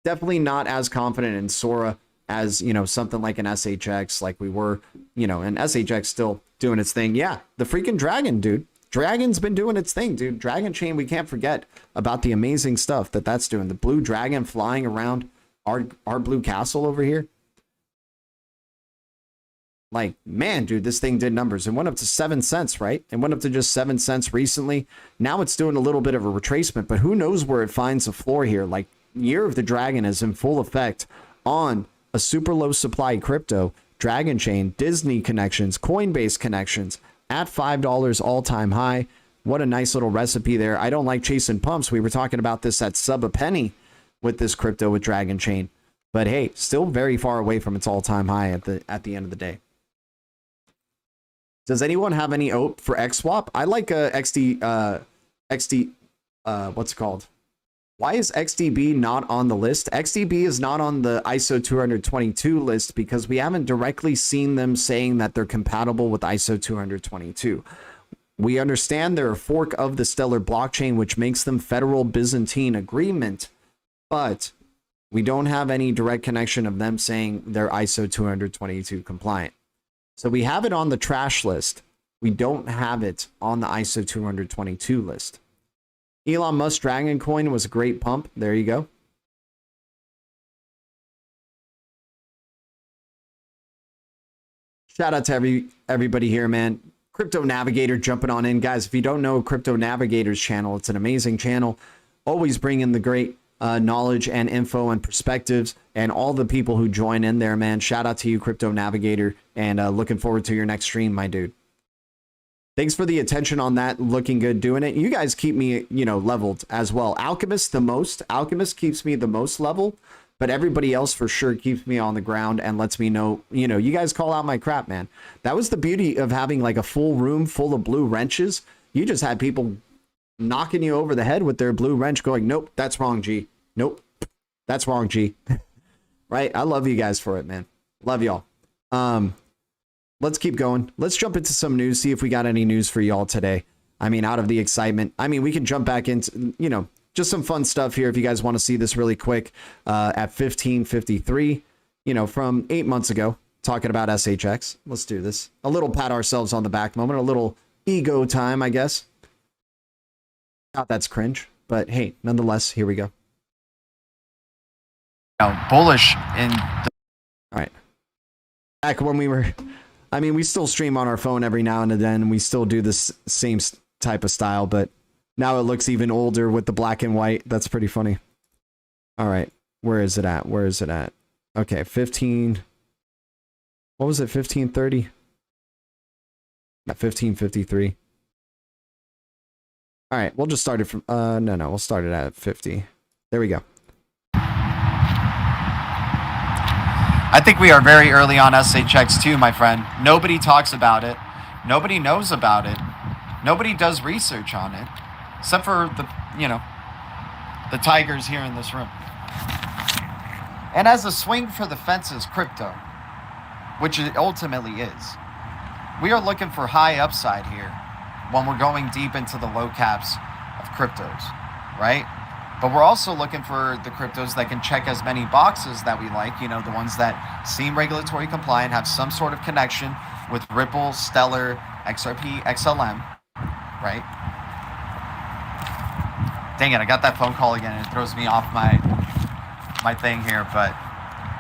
Definitely not as confident in Sora as, you know, something like an SHX, like we were, you know, and SHX still doing its thing. Yeah, the freaking Dragon, dude. Dragon's been doing its thing, dude. Dragon Chain, we can't forget about the amazing stuff that's doing. The blue dragon flying around our blue castle over here. Like, man, dude, this thing did numbers. It went up to 7 cents, right? It went up to just 7 cents recently. Now it's doing a little bit of a retracement, but who knows where it finds a floor here. Like, Year of the Dragon is in full effect on a super low supply crypto, Dragon Chain, Disney connections, Coinbase connections at $5 all-time high. What a nice little recipe there. I don't like chasing pumps. We were talking about this at sub a penny with this crypto with Dragon Chain. But hey, still very far away from its all-time high at the end of the day. Does anyone have any OP for XSwap? I like XD, what's it called? Why is XDB not on the list? XDB is not on the ISO 222 list because we haven't directly seen them saying that they're compatible with ISO 222. We understand they're a fork of the Stellar blockchain, which makes them Federal Byzantine Agreement, but we don't have any direct connection of them saying they're ISO 222 compliant. So we have it on the trash list. We don't have it on the ISO 222 list. Elon Musk Dragon Coin was a great pump. There you go. Shout out to everybody here, man. Crypto Navigator jumping on in. Guys, if you don't know Crypto Navigator's channel, it's an amazing channel. Always bringing the great knowledge and info and perspectives, and all the people who join in there, man. Shout out to you, Crypto Navigator, and looking forward to your next stream, my dude. Thanks for the attention on that. Looking good doing it. You guys keep me, you know, leveled as well. Alchemist the most. Alchemist keeps me the most level, but everybody else for sure keeps me on the ground and lets me know, you know, you guys call out my crap, man. That was the beauty of having like a full room full of blue wrenches. You just had people knocking you over the head with their blue wrench going, nope, that's wrong, G. Nope, that's wrong, G. Right? I love you guys for it, man. Love y'all. Let's keep going. Let's jump into some news, see if we got any news for y'all today. I mean, out of the excitement. I mean, we can jump back into, you know, just some fun stuff here if you guys want to see this really quick. At 1553, you know, from 8 months ago, talking about SHX. Let's do this. A little pat ourselves on the back moment, a little ego time, I guess. God, that's cringe, but hey, nonetheless, here we go. Bullish in the all right. Back when we were, I mean, we still stream on our phone every now and then, and we still do this same type of style, but now it looks even older with the black and white. That's pretty funny. All right. Where is it at? Where is it at? Okay. 15. What was it? 1530? At 1553. All right. We'll just start it from, no, we'll start it at 50. There we go. I think we are very early on SHX2, my friend. Nobody talks about it. Nobody knows about it. Nobody does research on it. Except for the, you know, the tigers here in this room. And as a swing for the fences crypto, which it ultimately is, we are looking for high upside here when we're going deep into the low caps of cryptos, right? But we're also looking for the cryptos that can check as many boxes that we like, you know, the ones that seem regulatory compliant, have some sort of connection with Ripple, Stellar, XRP, XLM, right? Dang it, I got that phone call again and it throws me off my thing here. But,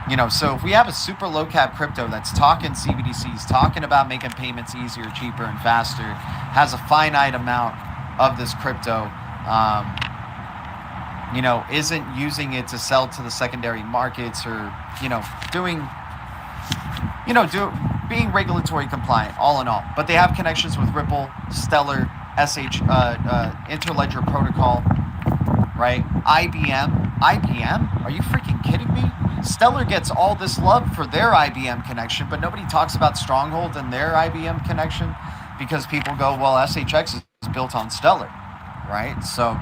you know, so if we have a super low cap crypto that's talking CBDCs, talking about making payments easier, cheaper, and faster, has a finite amount of this crypto, you know, isn't using it to sell to the secondary markets or, you know, being regulatory compliant, all in all. But they have connections with Ripple, Stellar, Interledger Protocol, right? IBM? Are you freaking kidding me? Stellar gets all this love for their IBM connection, but nobody talks about Stronghold and their IBM connection because people go, well, SHX is built on Stellar, right? So,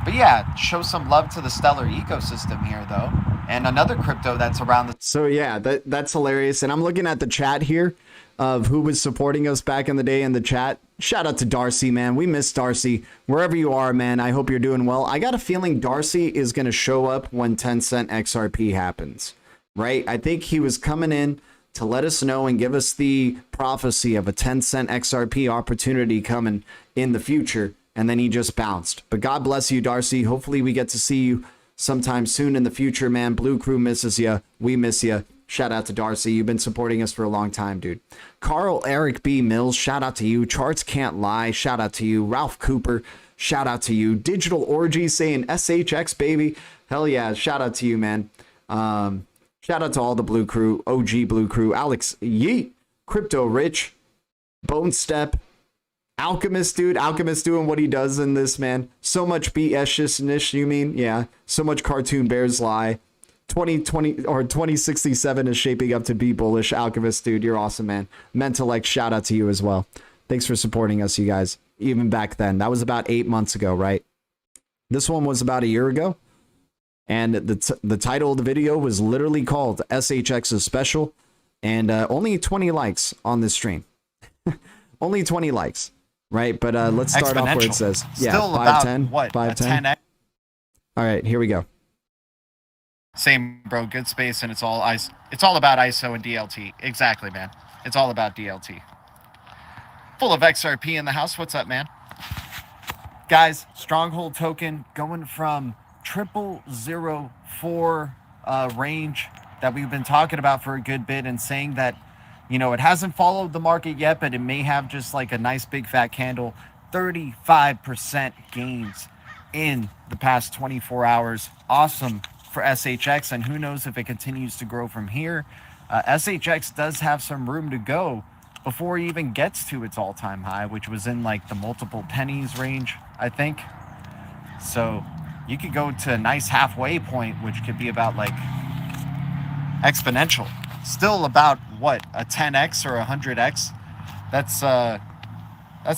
but yeah, show some love to the Stellar ecosystem here, though. And another crypto that's around the... So yeah, that's hilarious. And I'm looking at the chat here of who was supporting us back in the day in the chat. Shout out to Darcy, man. We miss Darcy. Wherever you are, man, I hope you're doing well. I got a feeling Darcy is going to show up when 10-cent XRP happens, right? I think he was coming in to let us know and give us the prophecy of a 10-cent XRP opportunity coming in the future. And then he just bounced. But God bless you, Darcy. Hopefully we get to see you sometime soon in the future, man. Blue Crew misses you. We miss you. Shout out to Darcy. You've been supporting us for a long time, dude. Carl Eric B. Mills, shout out to you. Charts Can't Lie, shout out to you. Ralph Cooper, shout out to you. Digital Orgy saying SHX, baby. Hell yeah, shout out to you, man. Shout out to all the Blue Crew, OG Blue Crew. Alex Yeet, Crypto Rich, Bone Step, Alchemist, dude. Alchemist doing what he does in this, man. So much BS-ish, you mean? Yeah. So much cartoon bears lie. 2020 or 2067 is shaping up to be bullish. Alchemist, dude, you're awesome, man. Mentellect, shout out to you as well. Thanks for supporting us, you guys. Even back then. That was about 8 months ago, right? This one was about a year ago. And the title of the video was literally called SHX's Special. And only 20 likes on this stream. Only 20 likes. Right, but let's start off where it says, yeah, still 510, what, 510. All right, here we go. Same, bro. Good space, and it's all about ISO and DLT. Exactly, man. It's all about DLT. Full of XRP in the house. What's up, man? Guys, Stronghold token going from 0004 range that we've been talking about for a good bit and saying that, you know, it hasn't followed the market yet, but it may have just like a nice big fat candle. 35% gains in the past 24 hours. Awesome for SHX, and who knows if it continues to grow from here. SHX does have some room to go before it even gets to its all-time high, which was in like the multiple pennies range, I think. So you could go to a nice halfway point, which could be about like exponential. Still about what, a 10x or a 100x. That's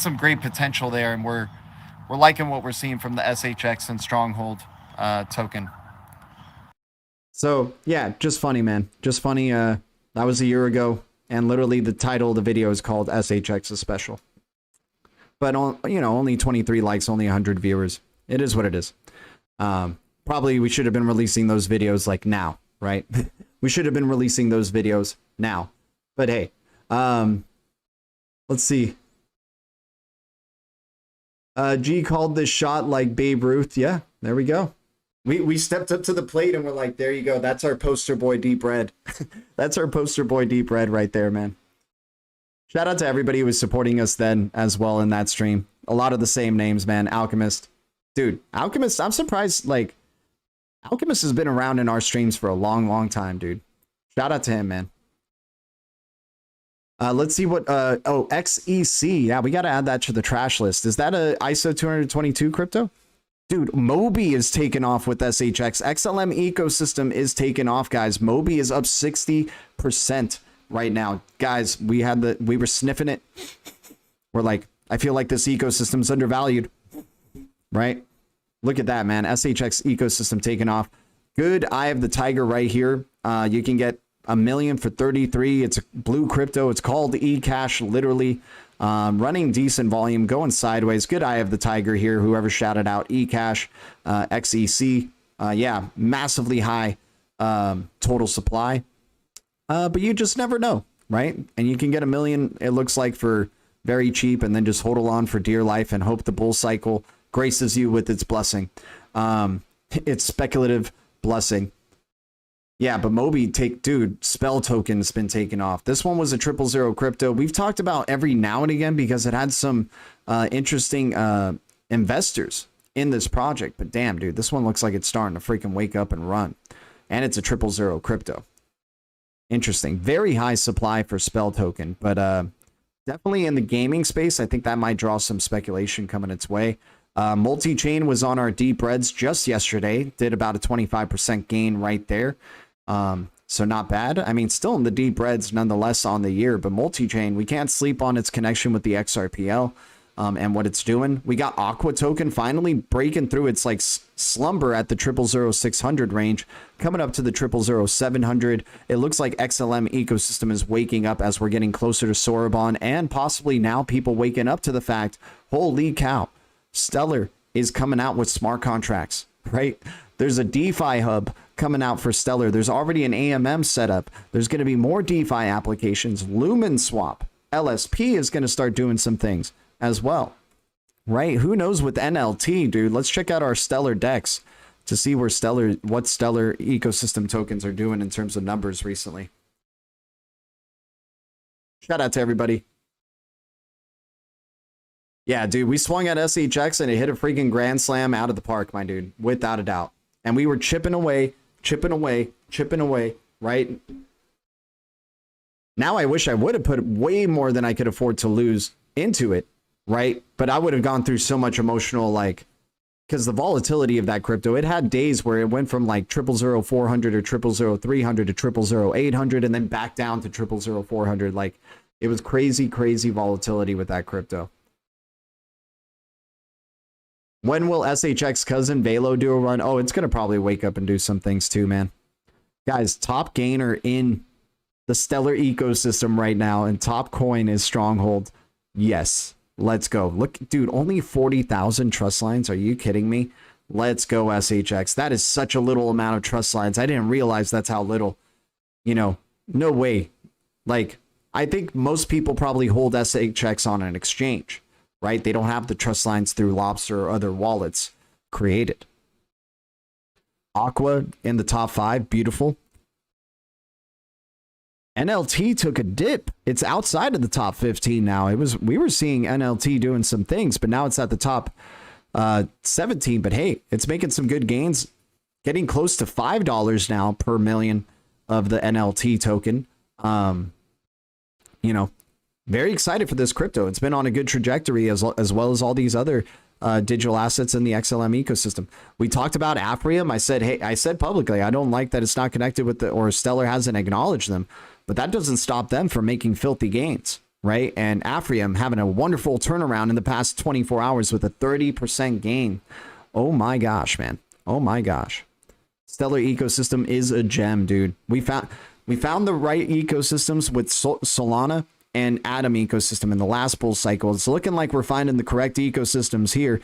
some great potential there, and we're liking what we're seeing from the SHX and Stronghold token. So yeah, just funny, man. Just funny. That was a year ago, and literally the title of the video is called SHX's Special. But you know, only 23 likes, only 100 viewers. It is what it is. Probably we should have been releasing those videos like now, right? We should have been releasing those videos now. But hey, let's see. G called this shot like Babe Ruth. Yeah, there we go. We stepped up to the plate and we're like, there you go. That's our poster boy Deep Red. That's our poster boy Deep Red right there, man. Shout out to everybody who was supporting us then as well in that stream. A lot of the same names, man. Alchemist. Dude, Alchemist, I'm surprised, like, Alchemist has been around in our streams for a long, long time, dude. Shout out to him, man. Let's see what, oh, XEC. Yeah, we got to add that to the trash list. Is that a ISO 222 crypto? Dude, Moby is taking off with SHX. XLM ecosystem is taking off, guys. Moby is up 60% right now. Guys, we were sniffing it. We're like, I feel like this ecosystem's undervalued, right? Look at that, man. SHX ecosystem taking off. Good Eye of the Tiger right here. You can get a million for 33. It's a blue crypto. It's called eCash, literally. Running decent volume, going sideways. Good Eye of the Tiger here. Whoever shouted out eCash, XEC. Yeah, massively high total supply. But you just never know, right? And you can get a million, it looks like, for very cheap, and then just hold on for dear life and hope the bull cycle graces you with its blessing. It's speculative blessing. Yeah, but Moby dude, spell token's been taken off. This one was a 000 crypto. We've talked about every now and again because it had some interesting investors in this project. But damn, dude, this one looks like it's starting to freaking wake up and run. And it's a 000 crypto. Interesting. Very high supply for spell token, but definitely in the gaming space, I think that might draw some speculation coming its way. Multi-chain was on our deep reds just yesterday, did about a 25% gain right there. So not bad. I mean, still in the deep reds nonetheless on the year, but multi-chain, we can't sleep on its connection with the XRPL and what it's doing. We got Aqua token finally breaking through its like slumber at the 000 600 range, coming up to the 000 700. It looks like XLM ecosystem is waking up as we're getting closer to Sorobon, and possibly now people waking up to the fact, holy cow, Stellar is coming out with smart contracts, right? There's a DeFi hub coming out for Stellar. There's already an AMM setup. There's going to be more DeFi applications. Lumen Swap, LSP is going to start doing some things as well, right? Who knows with NLT, dude? Let's check out our Stellar decks to see what Stellar ecosystem tokens are doing in terms of numbers recently. Shout out to everybody. Yeah, dude, we swung at SHX and it hit a freaking grand slam out of the park, my dude, without a doubt. And we were chipping away, right? Now I wish I would have put way more than I could afford to lose into it, right? But I would have gone through so much emotional, like, because the volatility of that crypto, it had days where it went from like 000 400 or 000 300 to 000 800 and then back down to 000 400. Like, it was crazy volatility with that crypto. When will SHX cousin Velo do a run? Oh, it's going to probably wake up and do some things too, man. Guys, top gainer in the Stellar ecosystem right now, and top coin is Stronghold. Yes, let's go. Look, dude, only 40,000 trust lines. Are you kidding me? Let's go, SHX. That is such a little amount of trust lines. I didn't realize that's how little. You know, no way. Like, I think most people probably hold SHX on an exchange, right? They don't have the trust lines through Lobster or other wallets created. Aqua in the top 5, beautiful. NLT took a dip. It's outside of the top 15 now. We were seeing NLT doing some things, but now it's at the top 17. But hey, it's making some good gains, getting close to $5 now per million of the NLT token. You know, very excited for this crypto. It's been on a good trajectory as well as all these other digital assets in the XLM ecosystem. We talked about Afrium. I said publicly, I don't like that it's not connected with or Stellar hasn't acknowledged them, but that doesn't stop them from making filthy gains, right? And Afrium having a wonderful turnaround in the past 24 hours with a 30% gain. Oh my gosh, man. Oh my gosh. Stellar ecosystem is a gem, dude. We found the right ecosystems with Solana and Atom ecosystem in the last bull cycle. It's looking like we're finding the correct ecosystems here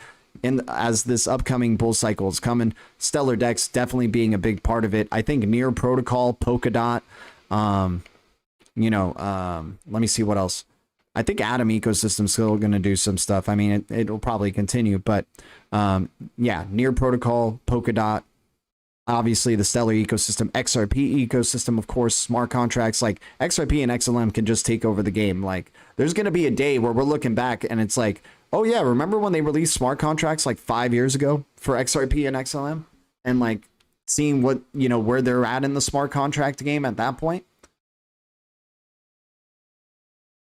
as this upcoming bull cycle is coming. Stellar Dex definitely being a big part of it. I think Near Protocol, Polkadot, let me see what else. I think Atom ecosystem still going to do some stuff. I mean, it'll probably continue, but yeah, Near Protocol, Polkadot, obviously the Stellar ecosystem, XRP ecosystem, of course, smart contracts like XRP and XLM can just take over the game. Like, there's going to be a day where we're looking back and it's like, oh yeah, remember when they released smart contracts like 5 years ago for XRP and XLM, and like seeing what, where they're at in the smart contract game at that point.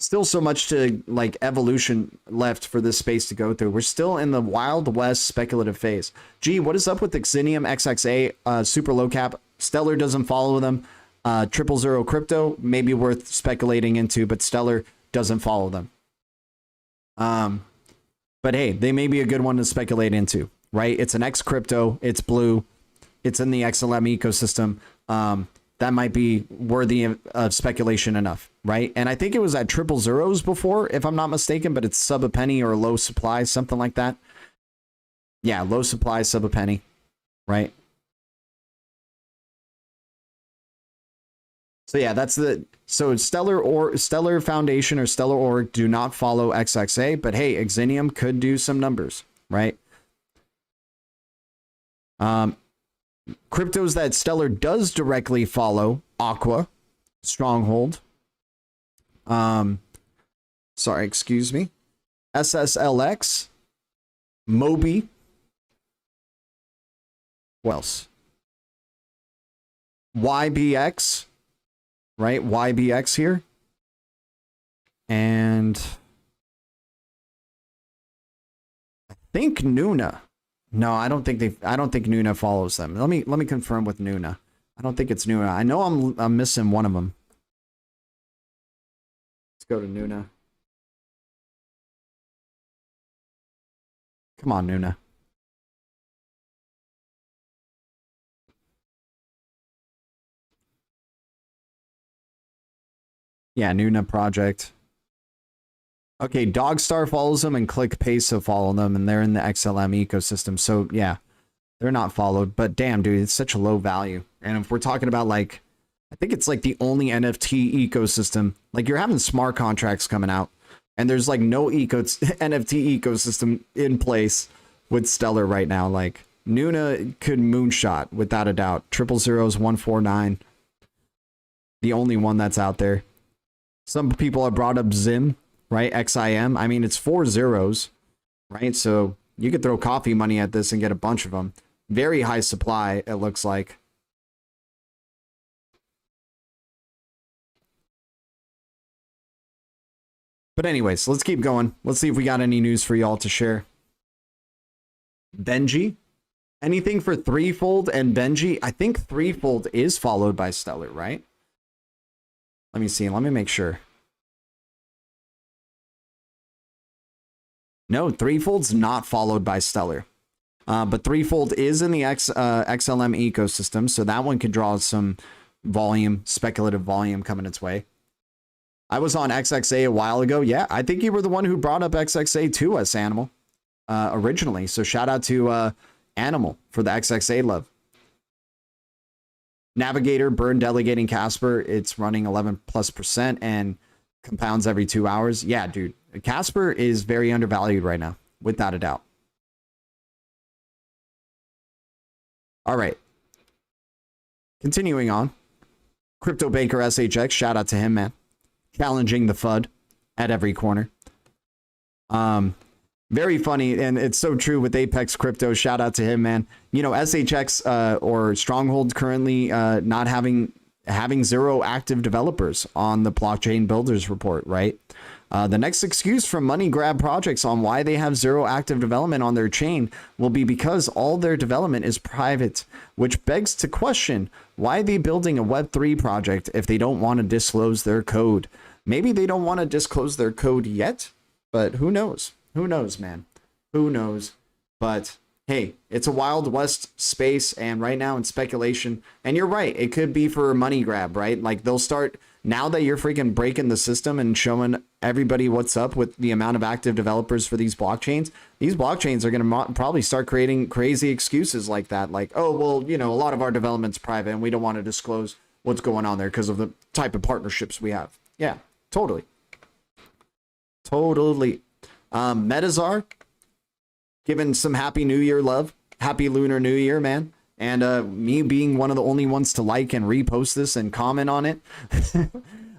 Still so much to like evolution left for this space to go through. We're still in the Wild West speculative phase. Gee, what is up with Xenium XXA, super low cap? Stellar doesn't follow them. 000 crypto, maybe worth speculating into, but Stellar doesn't follow them. But hey, they may be a good one to speculate into, right? It's an X crypto, it's blue. it's in the XLM ecosystem, that might be worthy of speculation enough, right? And I think it was at triple zeros before, if I'm not mistaken, but it's sub a penny or low supply, something like that. Yeah, low supply, sub a penny, right? So yeah, that's the Stellar Foundation or Stellar Org do not follow XXA, but hey, Exinium could do some numbers, right? Cryptos that Stellar does directly follow: Aqua, Stronghold, sorry, excuse me, SSLX, Mobi, what else? YBX, right? YBX here. And I think Nuna. No, I don't think Nuna follows them. Let me confirm with Nuna. I don't think it's Nuna. I know I'm missing one of them. Let's go to Nuna. Come on, Nuna. Yeah, Nuna project. Okay, Dogstar follows them and ClickPeso follow them, and they're in the XLM ecosystem. So yeah, they're not followed. But damn, dude, it's such a low value. And if we're talking about like, I think it's like the only NFT ecosystem. Like you're having smart contracts coming out, and there's like no NFT ecosystem in place with Stellar right now. Like Nuna could moonshot without a doubt. 000s 149, the only one that's out there. Some people have brought up Zim, right? XIM. I mean, it's 4 zeros, right? So you could throw coffee money at this and get a bunch of them. Very high supply, it looks like. But anyways, let's keep going. Let's see if we got any news for y'all to share. Benji? Anything for Threefold and Benji? I think Threefold is followed by Stellar, right? Let me see. Let me make sure. No, Threefold's not followed by Stellar. But Threefold is in the XLM ecosystem, so that one could draw some volume, speculative volume coming its way. I was on XXA a while ago. Yeah, I think you were the one who brought up XXA to us, Animal, originally. So shout out to Animal for the XXA love. Navigator, Burn Delegating Casper, it's running 11+% and compounds every 2 hours. Yeah, dude, Casper is very undervalued right now, without a doubt. All right. Continuing on. Crypto Banker SHX, shout out to him, man. Challenging the FUD at every corner. Very funny, and it's so true with Apex Crypto. Shout out to him, man. You know, SHX or Stronghold currently not having 0 active developers on the blockchain builders report, right? The next excuse from money grab projects on why they have 0 active development on their chain will be because all their development is private, which begs to question why they building a Web3 project if they don't want to disclose their code. Maybe they don't want to disclose their code yet, but who knows? Who knows, man? Who knows? But hey, it's a Wild West space, and right now in speculation, and you're right, it could be for a money grab, right? Like they'll start, now that you're freaking breaking the system and showing everybody what's up with the amount of active developers for these blockchains are going to probably start creating crazy excuses like that. Like, oh, well, you know, a lot of our development's private and we don't want to disclose what's going on there because of the type of partnerships we have. Yeah, totally. Totally. Metazar, giving some Happy New Year love. Happy Lunar New Year, man. And me being one of the only ones to like and repost this and comment on it.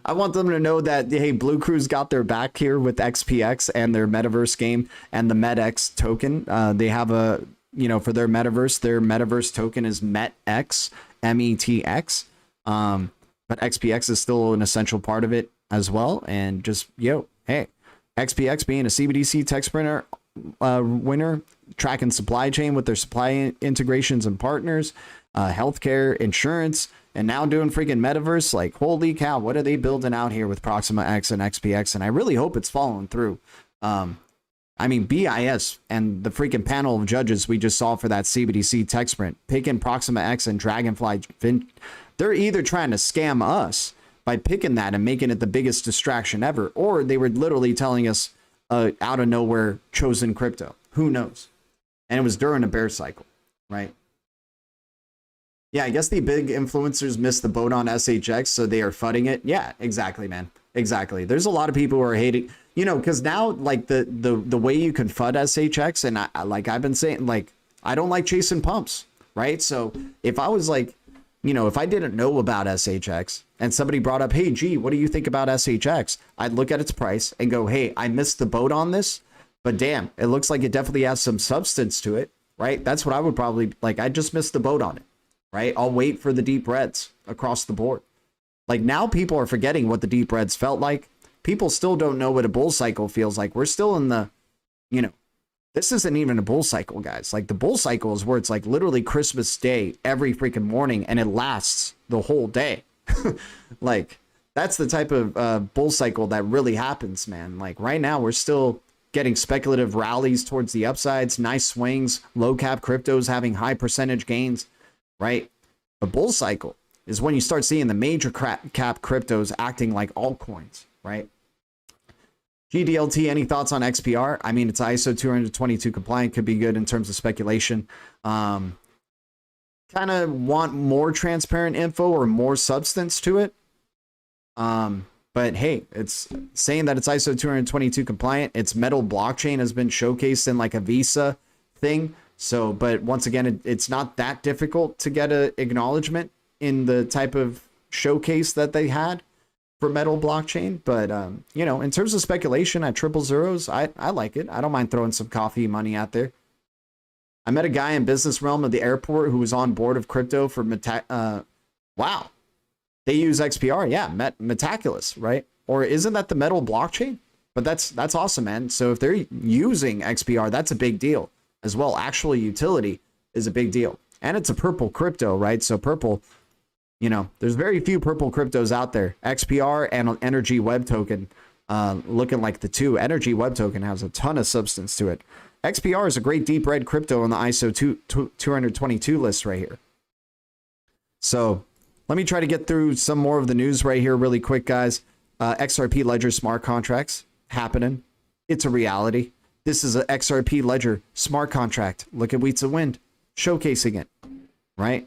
I want them to know that, hey, Blue Crew's got their back here with XPX and their metaverse game and the MetX token. They have a, you know, for their metaverse token is METX, METX. But XPX is still an essential part of it as well. And just, yo, hey, XPX being a CBDC tech sprinter winner, tracking supply chain with their supply integrations and partners, healthcare, insurance, and now doing freaking metaverse. Like, holy cow, what are they building out here with Proxima X and XPX? And I really hope it's following through. I I mean, BIS and the freaking panel of judges we just saw for that CBDC tech sprint, picking Proxima X and Dragonfly, they're either trying to scam us by picking that and making it the biggest distraction ever, or they were literally telling us out of nowhere chosen crypto. Who knows? And it was during a bear cycle, right? Yeah, I guess the big influencers missed the boat on SHX, so they are fudding it. Yeah, exactly, man. Exactly. There's a lot of people who are hating, you know, because now like the way you can FUD SHX, and like I've been saying, like I don't like chasing pumps, right? So if I was like, you know, if I didn't know about SHX and somebody brought up, hey, G, what do you think about SHX? I'd look at its price and go, hey, I missed the boat on this, but damn, it looks like it definitely has some substance to it, right? That's what I would probably like. I just missed the boat on it, right? I'll wait for the deep reds across the board. Like now people are forgetting what the deep reds felt like. People still don't know what a bull cycle feels like. We're still in the, you know, this isn't even a bull cycle, guys. Like the bull cycle is where it's like literally Christmas Day every freaking morning and it lasts the whole day. Like that's the type of bull cycle that really happens, man. Like right now we're still getting speculative rallies towards the upsides, nice swings, low cap cryptos having high percentage gains, right? A bull cycle is when you start seeing the major cap cryptos acting like altcoins, right? GDLT, any thoughts on XPR? I mean, it's ISO 222 compliant, could be good in terms of speculation. Kind of want more transparent info or more substance to it. But hey, it's saying that it's ISO 222 compliant. Its metal blockchain has been showcased in like a Visa thing. So, but once again, it's not that difficult to get an acknowledgement in the type of showcase that they had for metal blockchain. But you know, in terms of speculation at triple zeros, I like it. I don't mind throwing some coffee money out there. I met a guy in business realm of the airport who was on board of crypto for wow, they use XPR. Yeah, Metaculous, right? Or isn't that the metal blockchain? But that's awesome, man. So if they're using XPR, that's a big deal as well. Actual utility is a big deal, and it's a purple crypto, right? So purple, you know, there's very few purple cryptos out there. XPR and Energy Web Token looking like the two. Energy Web Token has a ton of substance to it. XPR is a great deep red crypto on the ISO 222 list right here. So let me try to get through some more of the news right here really quick, guys. XRP Ledger smart contracts happening. It's a reality. This is an XRP Ledger smart contract. Look at Wheats of Wind showcasing it, right?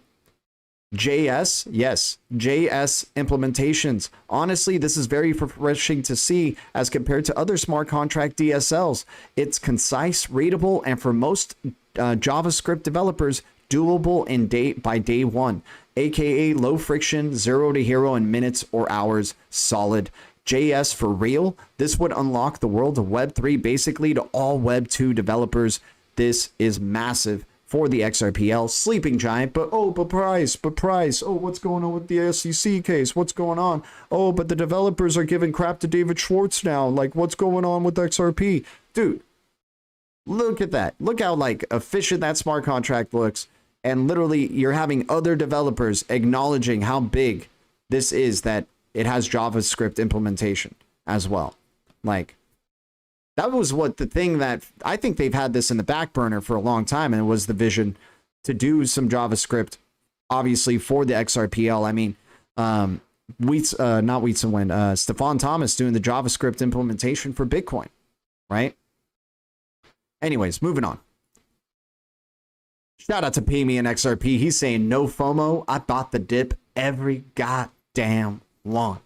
JS, yes, JS implementations. Honestly, this is very refreshing to see as compared to other smart contract DSLs. It's concise, readable, and for most JavaScript developers, doable by day one, aka low friction, 0 to hero in minutes or hours, solid. JS for real. This would unlock the world of Web3 basically to all Web2 developers. This is massive for the XRPL sleeping giant, but price. Oh, what's going on with the SEC case? What's going on? Oh, but the developers are giving crap to David Schwartz now. Like, what's going on with XRP? Dude, look at that. Look how like efficient that smart contract looks. And literally you're having other developers acknowledging how big this is, that it has JavaScript implementation as well. Like, that was what the thing that I think they've had this in the back burner for a long time, and it was the vision to do some JavaScript, obviously for the XRPL. I mean, Stefan Thomas doing the JavaScript implementation for Bitcoin, right? Anyways, moving on. Shout out to Pay Me and XRP. He's saying no FOMO. I bought the dip every goddamn long.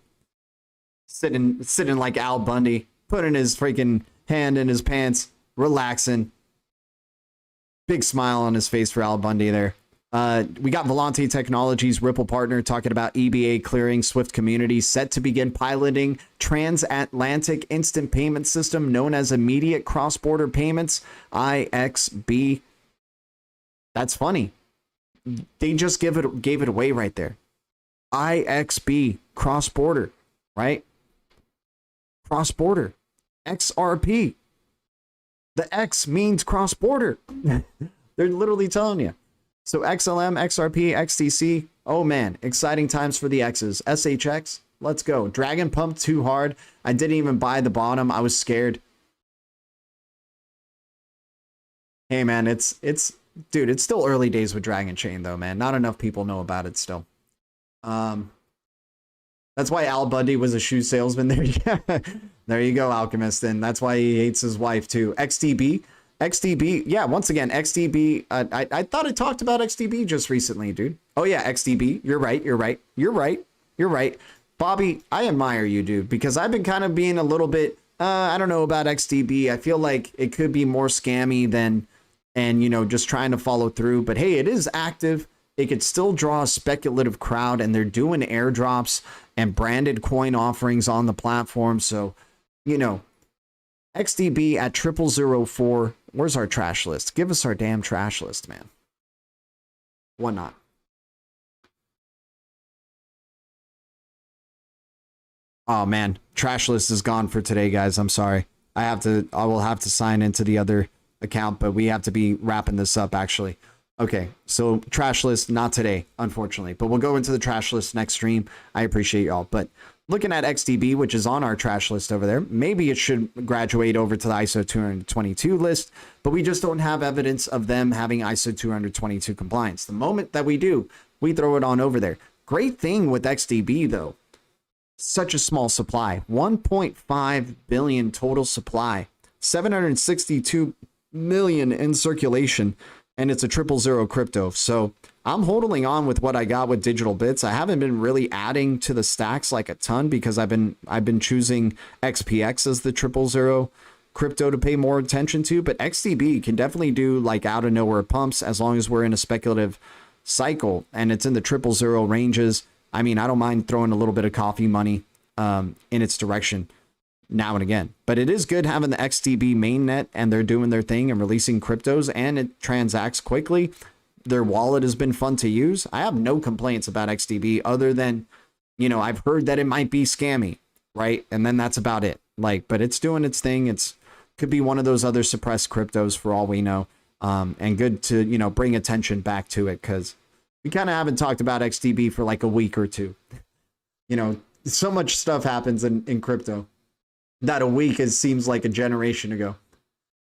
Sitting like Al Bundy, putting his freaking hand in his pants, relaxing. Big smile on his face for Al Bundy there. We got Volante Technologies, Ripple partner, talking about EBA clearing Swift community set to begin piloting transatlantic instant payment system known as immediate cross-border payments, IXB. That's funny. They just gave it away right there. IXB, cross-border, right? Cross-border. XRP. The X means cross-border. They're literally telling you. So XLM, XRP, XTC. Oh man, exciting times for the X's. SHX, let's go. Dragon pumped too hard. I didn't even buy the bottom. I was scared. Hey man, dude, it's still early days with Dragon Chain though, man. Not enough people know about it still. Um, that's why Al Bundy was a shoe salesman there. Yeah. There you go, Alchemist. And that's why he hates his wife too. XDB. Yeah, once again, XDB. I thought I talked about XDB just recently, dude. Oh yeah, XDB. You're right. Bobby, I admire you, dude, because I've been kind of being a little bit, I don't know about XDB. I feel like it could be more scammy than, and just trying to follow through. But hey, it is active. It could still draw a speculative crowd, and they're doing airdrops and branded coin offerings on the platform. So, XDB at 0004. Where's our trash list? Give us our damn trash list, man. Why not? Oh man, trash list is gone for today, guys. I'm sorry. I will have to sign into the other account, but we have to be wrapping this up actually. Okay, so trash list, not today, unfortunately, but we'll go into the trash list next stream. I appreciate y'all, but looking at XDB, which is on our trash list over there, maybe it should graduate over to the ISO 222 list, but we just don't have evidence of them having ISO 222 compliance. The moment that we do, we throw it on over there. Great thing with XDB though, such a small supply, 1.5 billion total supply, 762 million in circulation, and it's a 000 crypto. So I'm holding on with what I got with digital bits. I haven't been really adding to the stacks like a ton because I've been choosing XPX as the 000 crypto to pay more attention to, but XDB can definitely do like out of nowhere pumps as long as we're in a speculative cycle and it's in the 000 ranges. I mean, I don't mind throwing a little bit of coffee money in its direction now and again, but it is good having the XDB mainnet and they're doing their thing and releasing cryptos and it transacts quickly. Their wallet has been fun to use. I have no complaints about XDB other than, I've heard that it might be scammy, right? And then that's about it. But it's doing its thing. Could be one of those other suppressed cryptos for all we know. And good to, bring attention back to it because we kind of haven't talked about XDB for like a week or two. So much stuff happens in crypto that a week seems like a generation ago.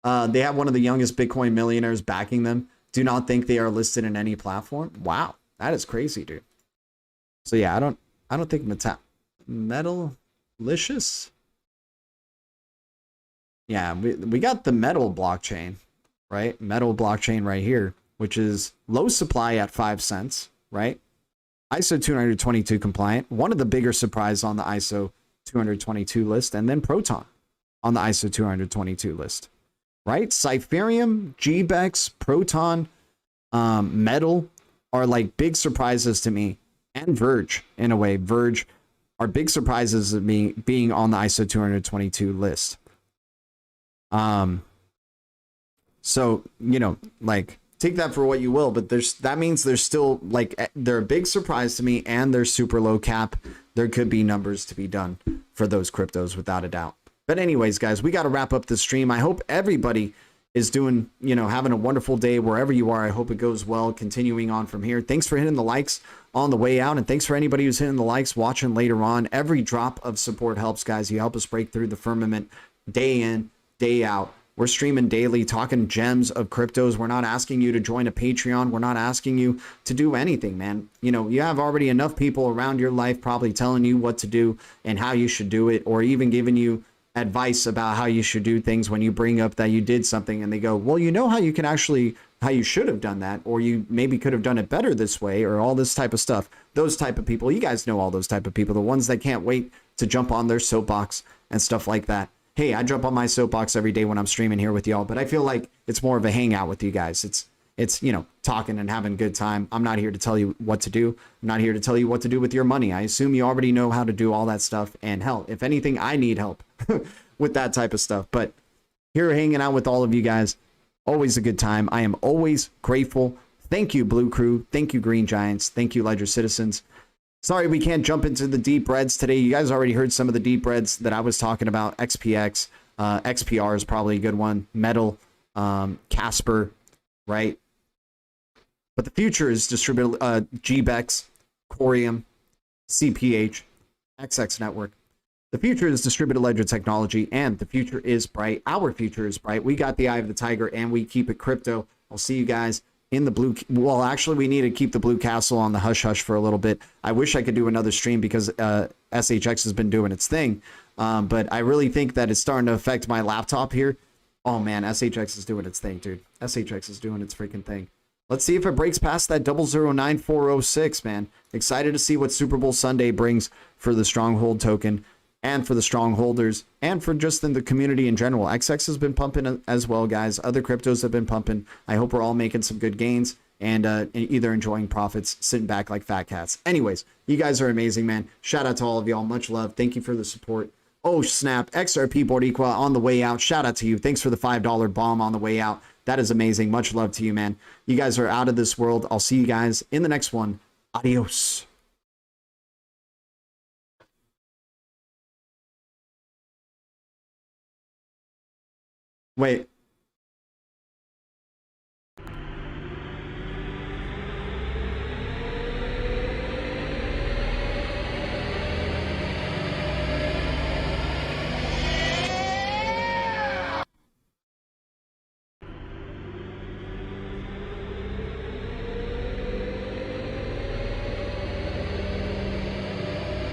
They have one of the youngest Bitcoin millionaires backing them. Do not think they are listed in any platform. Wow, that is crazy, dude. So yeah, I don't think Metalicious. Yeah, we got the Metal blockchain, right? Metal blockchain right here, which is low supply at 5 cents, right? ISO 222 compliant. One of the bigger surprises on the ISO 222 list, and then Proton on the ISO 222 list, right? Cypherium, GBEX, Proton, Metal are like big surprises to me, and Verge in a way. Verge are big surprises of me being on the ISO 222 list. So take that for what you will, but that means there's still they're a big surprise to me and they're super low cap. There could be numbers to be done for those cryptos without a doubt. But anyways, guys, we got to wrap up the stream. I hope everybody is doing, having a wonderful day wherever you are. I hope it goes well continuing on from here. Thanks for hitting the likes on the way out. And thanks for anybody who's hitting the likes watching later on. Every drop of support helps, guys. You help us break through the firmament day in, day out. We're streaming daily, talking gems of cryptos. We're not asking you to join a Patreon. We're not asking you to do anything, man. You have already enough people around your life probably telling you what to do and how you should do it, or even giving you advice about how you should do things when you bring up that you did something and they go, well, how you should have done that, or you maybe could have done it better this way, or all this type of stuff. Those type of people, you guys know all those type of people, the ones that can't wait to jump on their soapbox and stuff like that. Hey, I jump on my soapbox every day when I'm streaming here with y'all, but I feel like it's more of a hangout with you guys. It's talking and having a good time. I'm not here to tell you what to do. I'm not here to tell you what to do with your money. I assume you already know how to do all that stuff, and hell, if anything, I need help with that type of stuff. But here hanging out with all of you guys, always a good time. I am always grateful. Thank you, Blue Crew. Thank you, Green Giants. Thank you, Ledger Citizens. Sorry we can't jump into the deep reds today. You guys already heard some of the deep reds that I was talking about. XPX, XPR is probably a good one. Metal, Casper, right? But the future is distributed GBEX, Corium, CPH, XX Network. The future is distributed ledger technology, and the future is bright. Our future is bright. We got the eye of the tiger, and we keep it crypto. I'll see you guys in the blue. Well, actually, we need to keep the blue castle on the hush hush for a little bit. I wish I could do another stream because SHX has been doing its thing. But I really think that it's starting to affect my laptop here. Oh man, SHX is doing its thing, dude. SHX is doing its freaking thing. Let's see if it breaks past that 009406, man. Excited to see what Super Bowl Sunday brings for the Stronghold token and for the Strongholders and for just in the community in general. XX has been pumping as well, guys. Other cryptos have been pumping. I hope we're all making some good gains and either enjoying profits, sitting back like fat cats. Anyways, you guys are amazing, man. Shout out to all of y'all. Much love. Thank you for the support. Oh, snap. XRP Boricua on the way out. Shout out to you. Thanks for the $5 bomb on the way out. That is amazing. Much love to you, man. You guys are out of this world. I'll see you guys in the next one. Adios. Wait.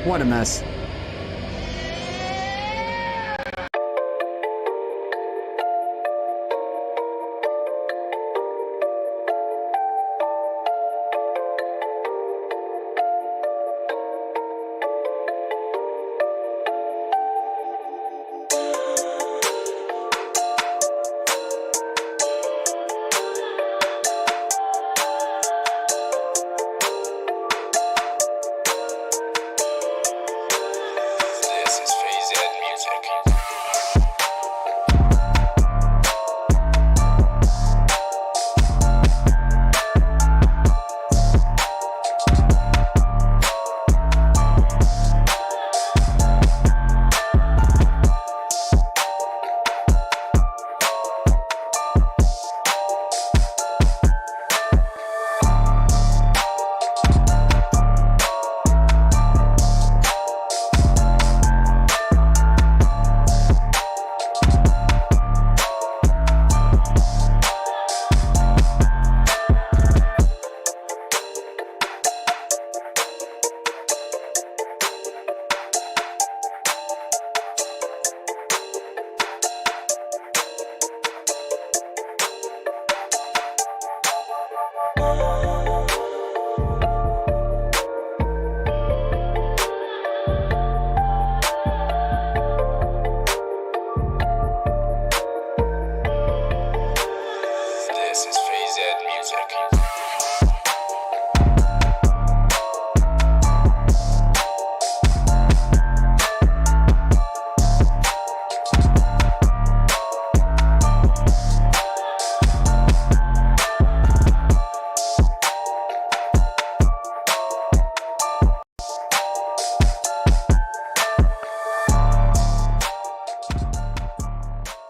What a mess. This is Phase Ed Music.